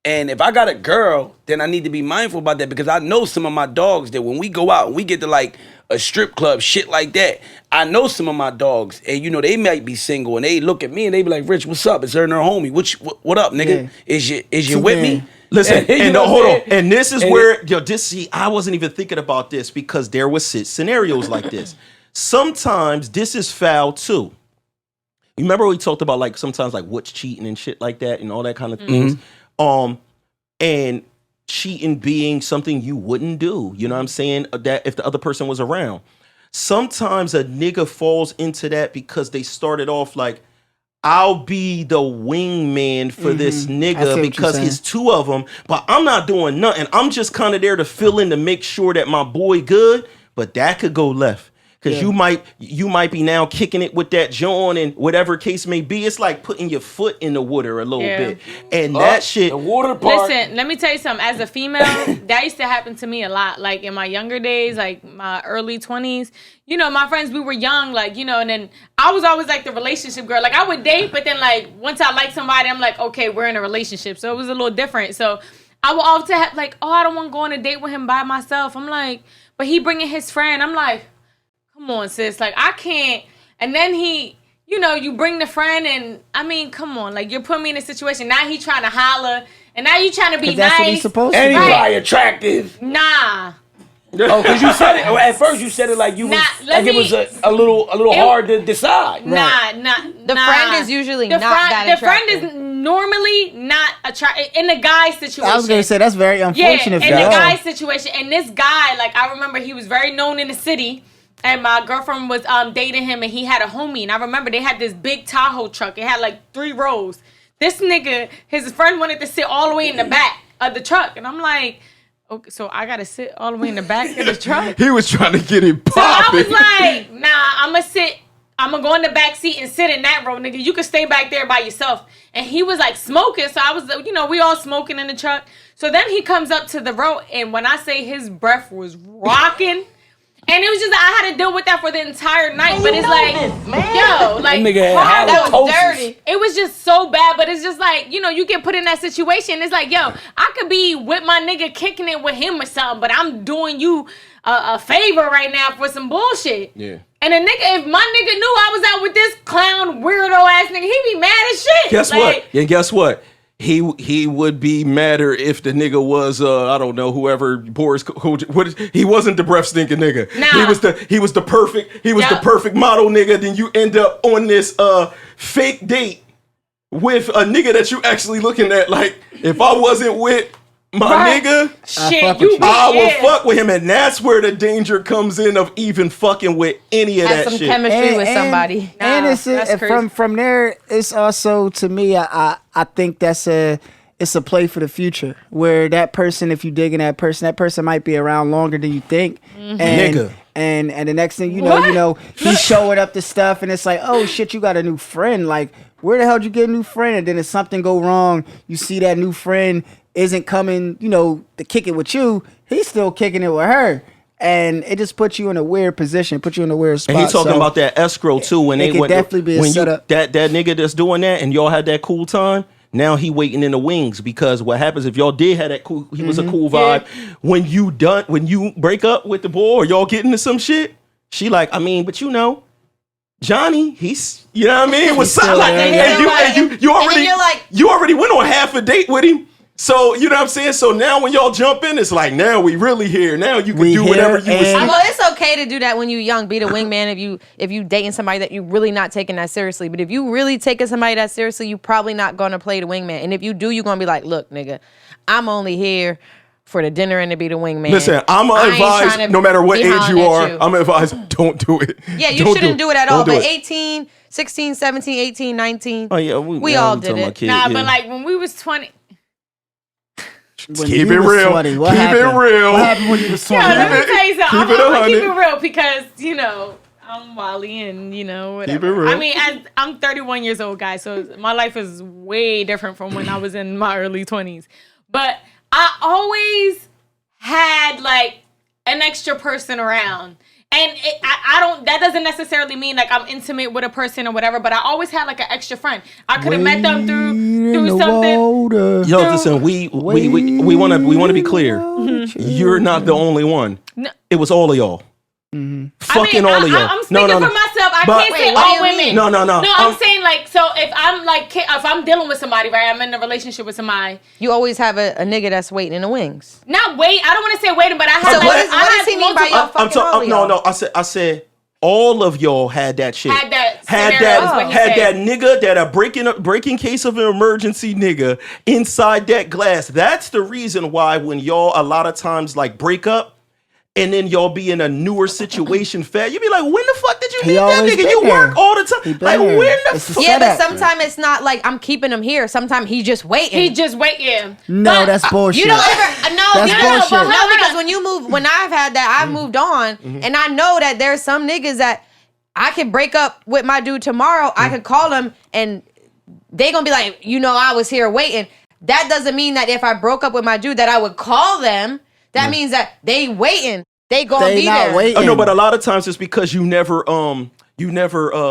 and if I got a girl, then I need to be mindful about that, because I know some of my dogs that when we go out and we get to like a strip club, shit like that, I know some of my dogs, and they might be single, and they look at me and they be like, Rich, what's up? It's her and her homie. What up, nigga? Yeah. Is you with me? Listen, and hold on. And this is where, I wasn't even thinking about this, because there was scenarios like this. Sometimes this is foul too. You remember we talked about like sometimes like what's cheating and shit like that and all that kind of things. And cheating being something you wouldn't do, you know what I'm saying? That if the other person was around. Sometimes a nigga falls into that because they started off like, I'll be the wingman for this nigga because it's two of them, but I'm not doing nothing. I'm just kind of there to fill in to make sure that my boy good, but that could go left. Because you might be now kicking it with that John and whatever case may be. It's like putting your foot in the water a little bit. And that shit. The water part. Listen, let me tell you something. As a female, that used to happen to me a lot. Like in my younger days, like my early 20s. My friends, we were young, like, and then I was always like the relationship girl. Like I would date, but then like once I like somebody, I'm like, okay, we're in a relationship. So it was a little different. So I would often have like, I don't want to go on a date with him by myself. I'm like, but he bringing his friend. I'm like, come on, sis. Like, I can't. And then he, you bring the friend and, I mean, come on. Like, you're putting me in a situation. Now he trying to holler. And now you trying to be that's nice. what he's supposed to And do. he's probably attractive. Nah. Oh, because you said it. At first you said it like you was, it was a little hard to decide. Nah. The friend is usually not that The attractive. friend is normally not attractive. In the guy situation. I was going to say, that's very unfortunate in for the y'all. guy situation. And this guy, like, I remember he was very known in the city. And my girlfriend was dating him, and he had a homie. And I remember they had this big Tahoe truck. It had like 3 rows. This nigga, his friend wanted to sit all the way in the back of the truck. And I'm like, okay, so I got to sit all the way in the back of the truck? He was trying to get it popping. So I was like, nah, I'm going to go in the back seat and sit in that row, nigga. You can stay back there by yourself. And he was like smoking. So I was, we all smoking in the truck. So then he comes up to the row. And when I say his breath was rocking... And it was just, I had to deal with that for the entire night. But it's like, that was dirty. It was just so bad. But it's just like, you get put in that situation. It's like, I could be with my nigga kicking it with him or something. But I'm doing you a favor right now for some bullshit. Yeah. And a nigga, if my nigga knew I was out with this clown, weirdo ass nigga, he'd be mad as shit. Guess what? He would be madder if the nigga was I don't know, whoever Boris, he wasn't the breath stinking nigga. Nah. He was the perfect model nigga. Then you end up on this fake date with a nigga that you actually looking at like, if I wasn't with my nigga, I will fuck with him, and that's where the danger comes in of even fucking with any of Have that some shit. chemistry with somebody. And it's from there. It's also, to me, I think it's a play for the future, where that person, if you dig in that person might be around longer than you think. And, Nigga. And the next thing you know, he's showing up to stuff, and it's like, oh shit, you got a new friend. Like, where the hell did you get a new friend? And then if something go wrong, you see that new friend isn't coming, to kick it with you. He's still kicking it with her. and it just puts you in a weird position, put you in a weird spot. And he's talking So about that escrow too. When it they could definitely be a when setup. that nigga that's doing that, and y'all had that cool time. Now he waiting in the wings, because what happens if y'all did have that cool? He was a cool vibe. When you break up with the boy, or y'all get into some shit, she like, I mean, but you know, Johnny, he's, you know what I mean? Was still like, there. you already went on half a date with him. So, you know what I'm saying? So now when y'all jump in, it's like, now we really here. Now you can do whatever you was. Well, it's okay to do that when you're young. Be the wingman if you dating somebody that you really not taking that seriously. But if you really taking somebody that seriously, you probably not going to play the wingman. And if you do, you're going to be like, look, nigga, I'm only here for the dinner and to be the wingman. Listen, I'm going to advise, no matter what age you are, I'm going to advise, don't do it. Yeah, you shouldn't do it at all. But 18, 16, 17, 18, 19, oh, yeah, we all did it. Kids, nah, but like when we was 20. Keep it real. Keep it real. What happened when you was 20? Yo, let me tell you something. Keep it I'm gonna keep 100. it real because, you know, I'm Wally and, you know, whatever. Keep it real. I mean, I'm 31 years old, guys, so my life is way different from when I was in my early 20s. But I always had, like, an extra person around. And I don't, that doesn't necessarily mean like I'm intimate with a person or whatever, but I always had like an extra friend. I could have met them through something. Yo, listen, we want to be clear. You're not the only one. No. It was all of y'all. Fucking all of y'all. I'm speaking for myself. I can't say all women. No. No, I'm saying like, so if I'm dealing with somebody, right? I'm in a relationship with somebody. You always have a nigga that's waiting in the wings. Not wait. I don't want to say waiting, but I have. So what does he mean by y'all fucking all of y'all? No. I said all of y'all had that shit. Had that nigga, that a breaking case of an emergency nigga inside that glass. That's the reason why when y'all a lot of times like break up. And then y'all be in a newer situation, you be like, when the fuck did you meet that nigga? You work all the time. Like, when the fuck? Yeah, but sometimes it's not like I'm keeping him here. Sometimes he just waiting. He just waiting. No, that's bullshit. You don't ever, That's bullshit. No, because when you move, when I've had that, I've moved on. And I know that there's some niggas that I could break up with my dude tomorrow. I could call him and they gonna be like, you know, I was here waiting. That doesn't mean that if I broke up with my dude that I would call them. That means that they waiting. They gonna be there. Waiting. Oh, no, but a lot of times it's because you never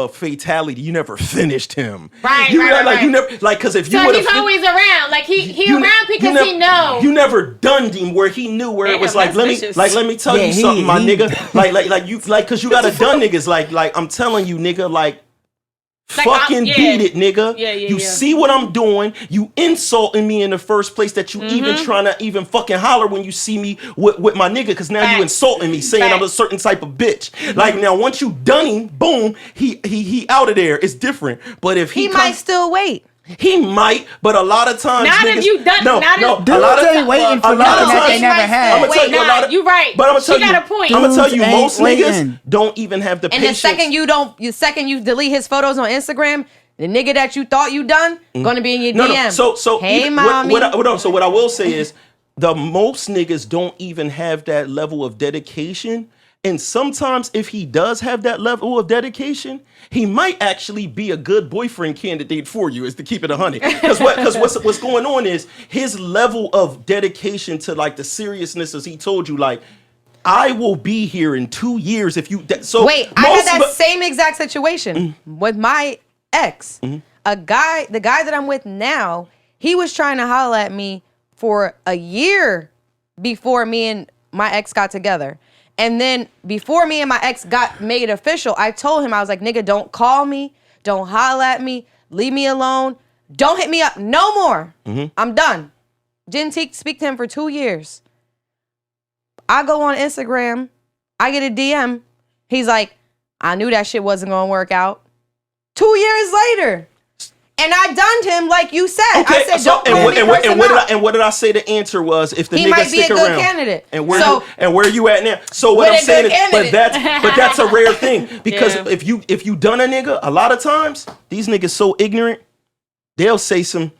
fatality. You never finished him. Right. You never because if you so would he's always around. Like he around because he know. You never done him where he knew where it was like let me tell you something, my nigga. Cause you gotta done niggas like I'm telling you, nigga, like fucking beat it, nigga. You see what I'm doing. You insulting me in the first place that you even trying to even fucking holler when you see me with my nigga. Because now you insulting me saying I'm a certain type of bitch. Like now once you done him, boom, he out of there. It's different. But if he might still wait. He might, but a lot of times not niggas, if you done. No, not no. if, Dudes ain't waiting for nothing that they never had. I'm gonna tell you a lot of, you right. But I'm gonna tell she you, got a point. I'm gonna tell you, Dudes most ain't niggas waiting. don't even have the And patience. the second you delete his photos on Instagram, the nigga that you thought you done gonna be in your DM. So hey, even, mommy. So what I will say is, the most niggas don't even have that level of dedication. And sometimes if he does have that level of dedication, he might actually be a good boyfriend candidate for you, is to keep it 100. Because what's going on is his level of dedication to like the seriousness, as he told you, like, I will be here in 2 years if you. Wait, I had that same exact situation with my ex. The guy that I'm with now, he was trying to holler at me for a year before me and my ex got together. And then before me and my ex got made official, I told him, I was like, nigga, don't call me. Don't holler at me. Leave me alone. Don't hit me up no more. I'm done. Didn't speak to him for 2 years. I go on Instagram. I get a DM. He's like, I knew that shit wasn't going to work out. 2 years later. And I dunned him like you said. Okay, I said, don't call me and what did I say the answer was? If the he nigga might be stick a good around, candidate. and where you at now? So what I'm saying is, but that's a rare thing, because if you done a nigga, a lot of times these niggas so ignorant, they'll say some,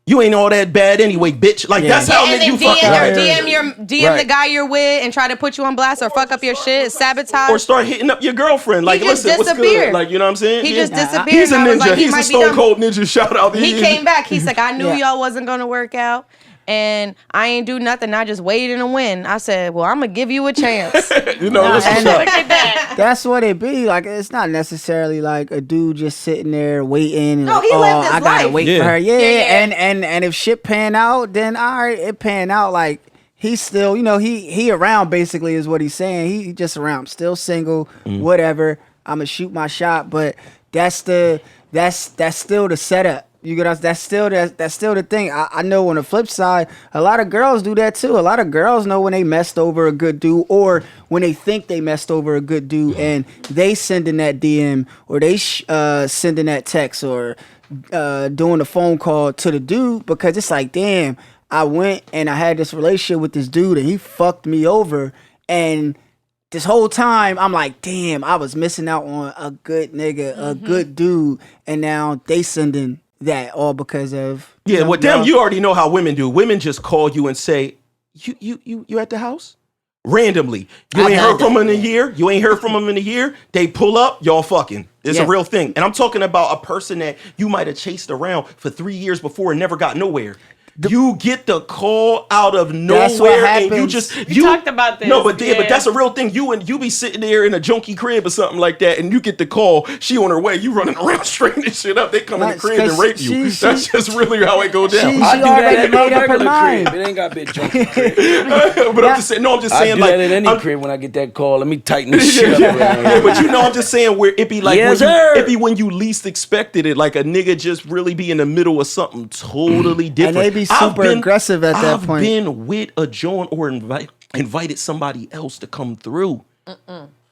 you ain't all that bad anyway, bitch. Like that's how niggas you fuck. DM the guy you're with and try to put you on blast or fuck up your shit, sabotage, or start hitting up your girlfriend. Like, listen, what's good? Like, you know what I'm saying? He just disappeared. He's a ninja. Like, He's a stone cold ninja. Shout out. He came back. He's like, I knew y'all wasn't gonna work out. and I ain't do nothing. I just waited to win. I said, well, I'm going to give you a chance. You know, that's what's up. That's what it be. Like, it's not necessarily like a dude just sitting there waiting. And No, like, he lived his I gotta life. wait Yeah. for her. Yeah. Yeah. And if shit pan out, then all right, it pan out. Like, he's still, you know, he around basically is what he's saying. He just around, still single, whatever. I'ma shoot my shot, but that's still the setup. You get that's still the thing. I know on the flip side, a lot of girls do that too. A lot of girls know when they messed over a good dude, or when they think they messed over a good dude, and they sending that DM, or they sending that text, or doing a phone call to the dude, because it's like, damn, I went and I had this relationship with this dude and he fucked me over, and this whole time I'm like, damn, I was missing out on a good nigga, a good dude, and now they sending that all because of Well, damn, you already know how women do. Women just call you and say, you at the house? Randomly. You ain't heard from them in a year? You ain't heard from them in a year? They pull up, y'all fucking. It's a real thing. And I'm talking about a person that you might have chased around for 3 years before and never got nowhere. You get the call out of nowhere, and you just We talked about this. No, but that's a real thing. You be sitting there in a junkie crib or something like that, and you get the call. She on her way. You running around straightening shit up. They come in the crib and rape you. That's just really how it go down. She I do that already at my made up her regular mind. crib. It ain't got big junkie crib. But I'm just saying. No, I'm just I saying do like that at any crib when I get that call. Let me tighten this shit up. Yeah, but you know, I'm just saying where it be like Yes, when sir. it be when you least expected it, like a nigga just really be in the middle of something totally different. And they be super aggressive at that I've point. been with a joint or invited somebody else to come through.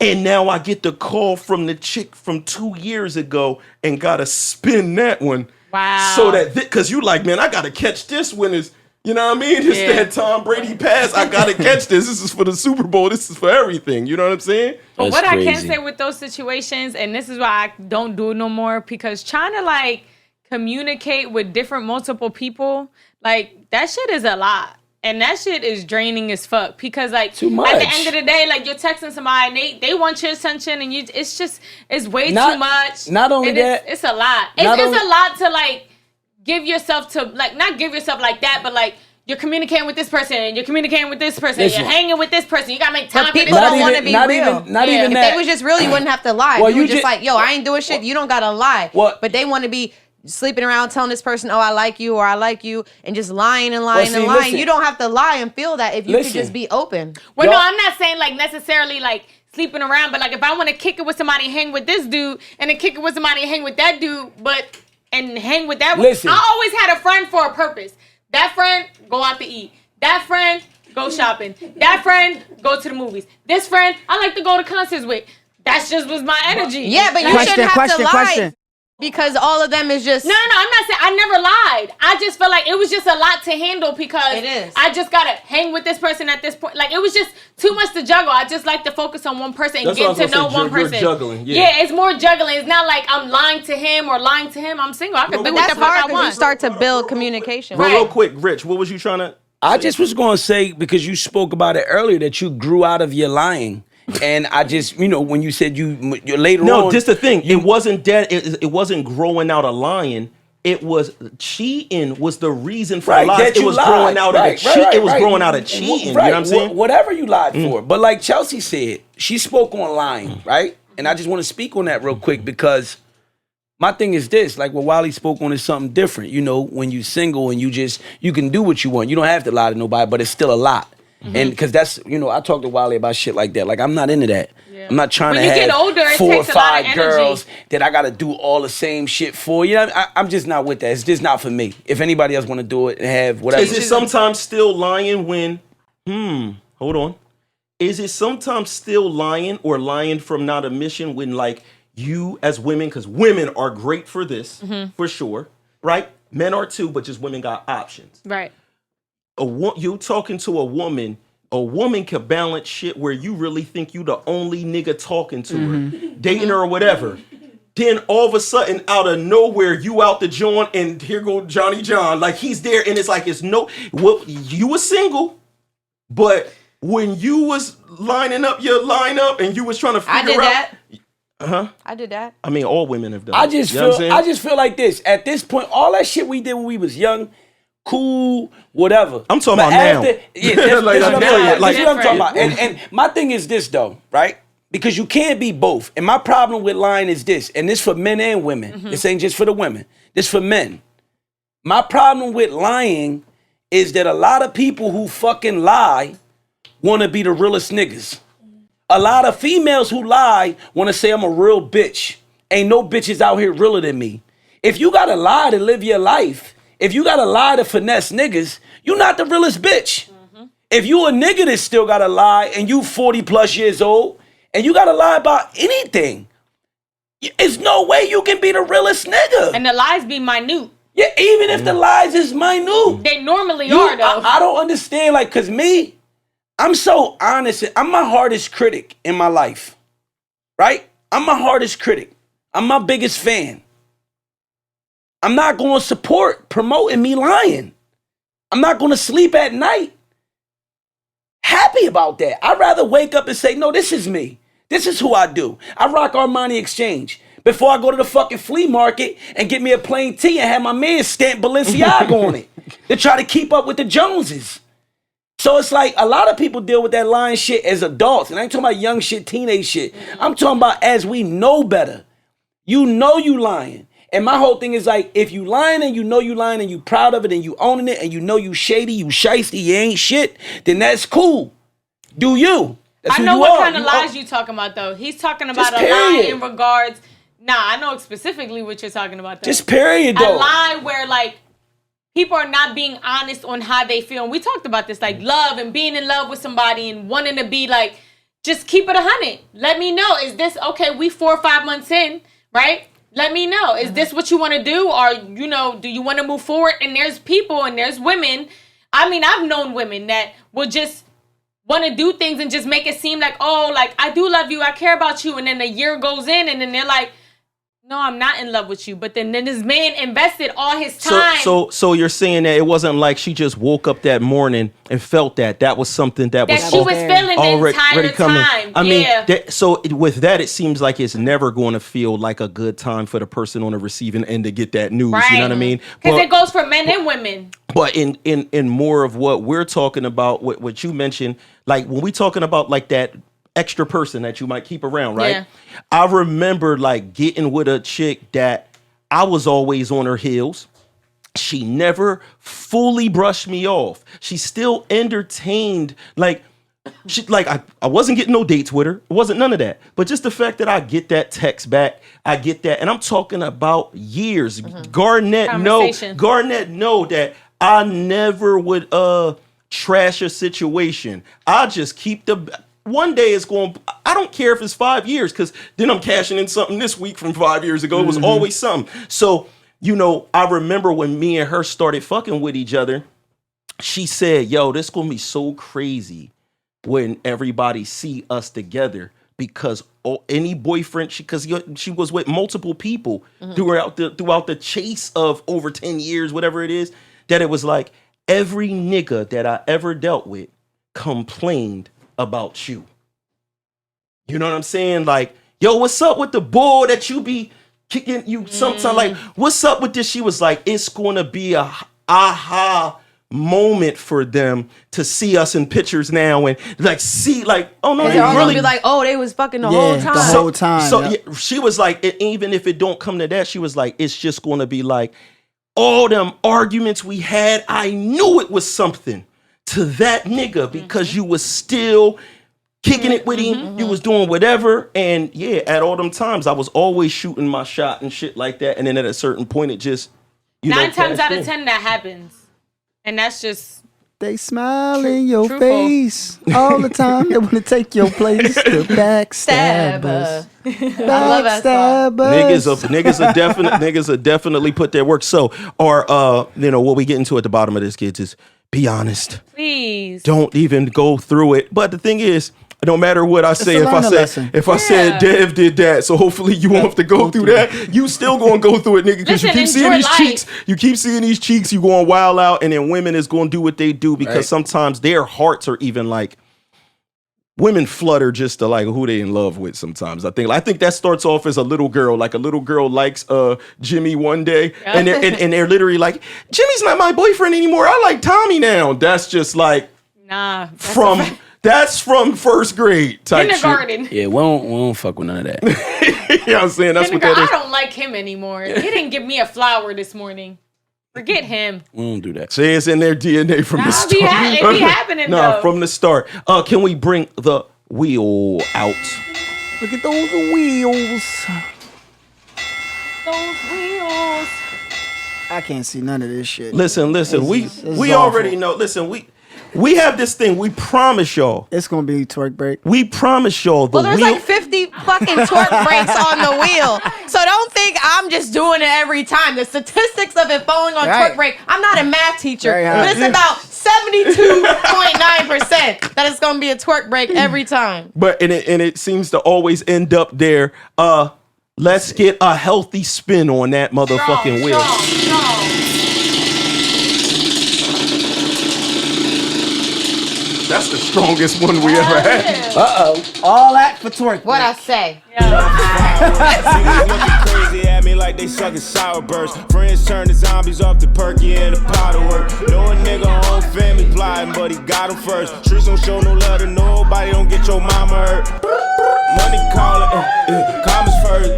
And now I get the call from the chick from 2 years ago and gotta spin that one. Wow. So that, because you like, man, I gotta catch this when it's, you know what I mean? It's that Tom Brady pass. I gotta catch this. This is for the Super Bowl. This is for everything. You know what I'm saying? But That's what I can crazy. say with those situations, and this is why I don't do it no more, because trying to like communicate with different multiple people, like that shit is a lot. And that shit is draining as fuck, because like Too much. at the end of the day, like you're texting somebody and they want your attention, and it's way Not- too much. not only that- it's a lot. not It's only- a lot to like give yourself to, like, not give yourself like that, but like you're communicating with this person, and you're communicating with this person, Listen. you're hanging with this person. You gotta make time But for this people don't person. want to be not real. even- not even If that. they was just real, you wouldn't have to lie. Well, you you were just ju- like, yo, I ain't doing shit. You don't gotta lie. What? But they want to be sleeping around telling this person, oh, I like you, or I like you, and just lying and lying see, and lying. listen. You don't have to lie and feel that if you could Listen. just be open. Well, Y'all- no, I'm not saying like necessarily like sleeping around, but like if I want to kick it with somebody and hang with this dude, and then kick it with somebody and hang with that dude, and hang with that one. Listen. I always had a friend for a purpose. That friend, go out to eat. That friend, go shopping. That friend, go to the movies. This friend, I like to go to concerts with. That just was my energy. Yeah, but you shouldn't have to lie. Because all of them is just... No, I'm not saying I never lied. I just felt like it was just a lot to handle, because It is. I just gotta hang with this person at this point. Like it was just too much to juggle. I just like to focus on one person and That's what I get was to know gonna say. one You're person. juggling, yeah. It's more juggling. It's not like I'm lying to him or lying to him. I'm single. I can do But what that's the fuck hard I because you want. start to build communication. Real quick, Rich, what was you trying to? I just was going to say, because you spoke about it earlier, that you grew out of your lying. And I just, when you said you later on. No, just the thing. It wasn't that. It wasn't growing out of lying. It was cheating. Was the reason for lies. that It you was lied. growing out of Right, the cheat. right, It was right. growing out of cheating. Right. You know what I'm saying? Whatever you lied for. But like Chelsea said, she spoke on lying, right? And I just want to speak on that real quick, because my thing is this, like what Wally spoke on is something different. When you single and you can do what you want. You don't have to lie to nobody, but it's still a lot. And because that's, I talk to Wally about shit like that. Like, I'm not into that. I'm not trying When to you have get older, it 4 or takes a lot of 5 energy. girls that I got to do all the same shit for. I'm just not with that. It's just not for me. If anybody else want to do it and have whatever. Is it sometimes still lying when? Hold on. Is it sometimes still lying or lying from not a mission when, like, you as women, because women are great for this, for sure, right? Men are too, but just women got options. Right. You talking to a woman can balance shit where you really think you the only nigga talking to her, dating her or whatever. Then all of a sudden, out of nowhere, you out the joint, and here go Johnny John. Like, he's there, and it's like, you was single, but when you was lining up your lineup and you was trying to figure out. I did that. I mean, all women have done I it. just You know what I'm saying? feel like this. At this point, all that shit we did when we was young cool, whatever. I'm talking about now. Yeah, that's Like, what I'm now, talking about. like- That's what I'm talking about. And my thing is this though, right? Because you can't be both. And my problem with lying is this, and this for men and women. This ain't just for the women. This for men. My problem with lying is that a lot of people who fucking lie want to be the realest niggas. A lot of females who lie want to say I'm a real bitch. Ain't no bitches out here realer than me. If you gotta lie to live your life, if you gotta lie to finesse niggas, you not the realest bitch. If you a nigga that still gotta lie and you 40 plus years old and you gotta lie about anything, there's no way you can be the realest nigga. And the lies be minute. Yeah, even if the lies is minute. They normally are though. I don't understand, like, cause me, I'm so honest. I'm my hardest critic in my life, right? I'm my hardest critic. I'm my biggest fan. I'm not going to support promoting me lying. I'm not going to sleep at night happy about that. I'd rather wake up and say, no, this is me. This is who I do. I rock Armani Exchange before I go to the fucking flea market and get me a plain tee and have my man stamp Balenciaga on it to try to keep up with the Joneses. So it's like a lot of people deal with that lying shit as adults. And I ain't talking about young shit, teenage shit. I'm talking about as we know better. You know you lying. And my whole thing is like, if you lying and you know you lying and you proud of it and you owning it and you know you shady, you shiesty, you ain't shit, then that's cool. Do you. That's I who know you what are. kind of lies you talking about though. He's talking about Just a lie period. in regards. Nah, I know specifically what you're talking about though. Just period A though. lie where like people are not being honest on how they feel. And we talked about this, like love and being in love with somebody and wanting to be like, just keep it 100. Let me know. Is this okay? We 4 or 5 months in, right? Let me know. Is this what you want to do? Or, you know, do you want to move forward? And there's people and there's women. I mean, I've known women that will just want to do things and just make it seem like, oh, like, I do love you. I care about you. And then a year goes in and then they're like, no, I'm not in love with you. But then this man invested all his time. So you're saying that it wasn't like she just woke up that morning and felt that was something that was she was feeling the entire coming. time. I mean, Yeah. with that, it seems like it's never going to feel like a good time for the person on the receiving end to get that news. Right. You know what I mean? Because it goes for men and women. But in more of what we're talking about, what you mentioned, like when we talking about like that extra person that you might keep around, right? Yeah. I remember like getting with a chick that I was always on her heels. She never fully brushed me off. She still entertained, like, I wasn't getting no dates with her. It wasn't none of that. But just the fact that I get that text back, I get that, and I'm talking about years. Garnett know that I never would trash a situation. I just keep one day it's going, I don't care if it's 5 years, because then I'm cashing in something this week from 5 years ago. It was always something. So, you know, I remember when me and her started fucking with each other, she said, yo, this going to be so crazy when everybody see us together, because any boyfriend, because she was with multiple people throughout the chase of over 10 years, whatever it is, that it was like every nigga that I ever dealt with complained about you. You know what I'm saying? Like, yo, what's up with the bull that you be kicking you sometimes? Like, what's up with this? She was like, it's going to be a aha moment for them to see us in pictures now and like see like, oh no, And they they're all really gonna be like, oh, they was fucking the whole time. The whole time. So yep. yeah, she was like, even if it don't come to that, she was like, it's just going to be like all them arguments we had. I knew it was something to that nigga because you was still kicking it with him. You was doing whatever. And yeah, at all them times, I was always shooting my shot and shit like that. And then at a certain point, it just, 9 times out of 10 that happens. And that's just... They smile in your Truthful. face all the time. They want to take your place. The backstabbers. I love that song. Niggas are definitely put their work. So, or you know, what we get into at the bottom of this, kids, is be honest. Please. Don't even go through it. But the thing is, no matter what I say, a learning lesson. I said Dev did that, so hopefully you won't have to go through that. You still gonna go through it, nigga, because you Listen, keep seeing enjoy these life. cheeks. You keep seeing these cheeks. You going wild out, and then women is gonna do what they do because sometimes their hearts are even like women flutter just to like who they in love with sometimes. I think that starts off as a little girl. Like a little girl likes Jimmy one day, and they're literally like, Jimmy's not my boyfriend anymore. I like Tommy now. That's just like that's from first grade type kindergarten. shit. Yeah, we don't fuck with none of that. You know what I'm saying? That's what that is. I don't like him anymore. He didn't give me a flower this morning. Forget him. We don't do that. Say it's in their DNA from the start. It be happening though. From the start. Can we bring the wheel out? Look at those wheels. Those wheels. I can't see none of this shit. Listen. This We is already awful. know. Listen, we have this thing. We promise y'all. It's gonna be twerk break. We promise y'all the Well, there's wheel. like 50 fucking twerk breaks on the wheel. So don't think I'm just doing it every time. The statistics of it falling on Right. twerk break, I'm not a math teacher, Very but it's high. about 72.9% that it's going to be a twerk break every time. But it seems to always end up there. Let's get a healthy spin on that motherfucking wheel. Strong. That's the strongest one we ever had. All that for twerk. What I say? Niggas looking crazy at me like they sucking sour bursts. Friends turn to zombies off the perky and the powder work. Know a nigga on family plotting, but he got him first. Streets don't show no love to nobody, don't get your mama hurt. Money calling, commas first.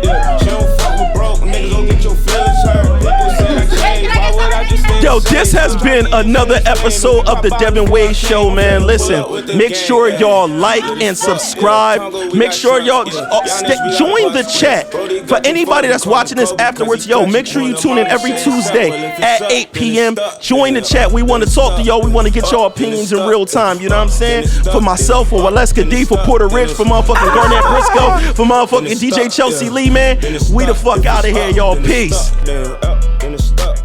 She don't fuck with broke niggas, don't get your feelings hurt. People say I changed, why would I just stay Yo, the same? this has been another episode of the Devinwade Show, man. Listen, make sure y'all like and subscribe. Make sure y'all join the chat. For anybody that's watching this afterwards, yo, make sure you tune in every Tuesday at 8 p.m. Join the chat. We want to talk to y'all. We want to get y'all opinions in real time. You know what I'm saying? For myself, for Waleska D, for Puerto Rich, for motherfucking Garnett Briscoe, for motherfucking DJ Chelsea Lee, man. We the fuck out of here, y'all. Peace. In the stuck.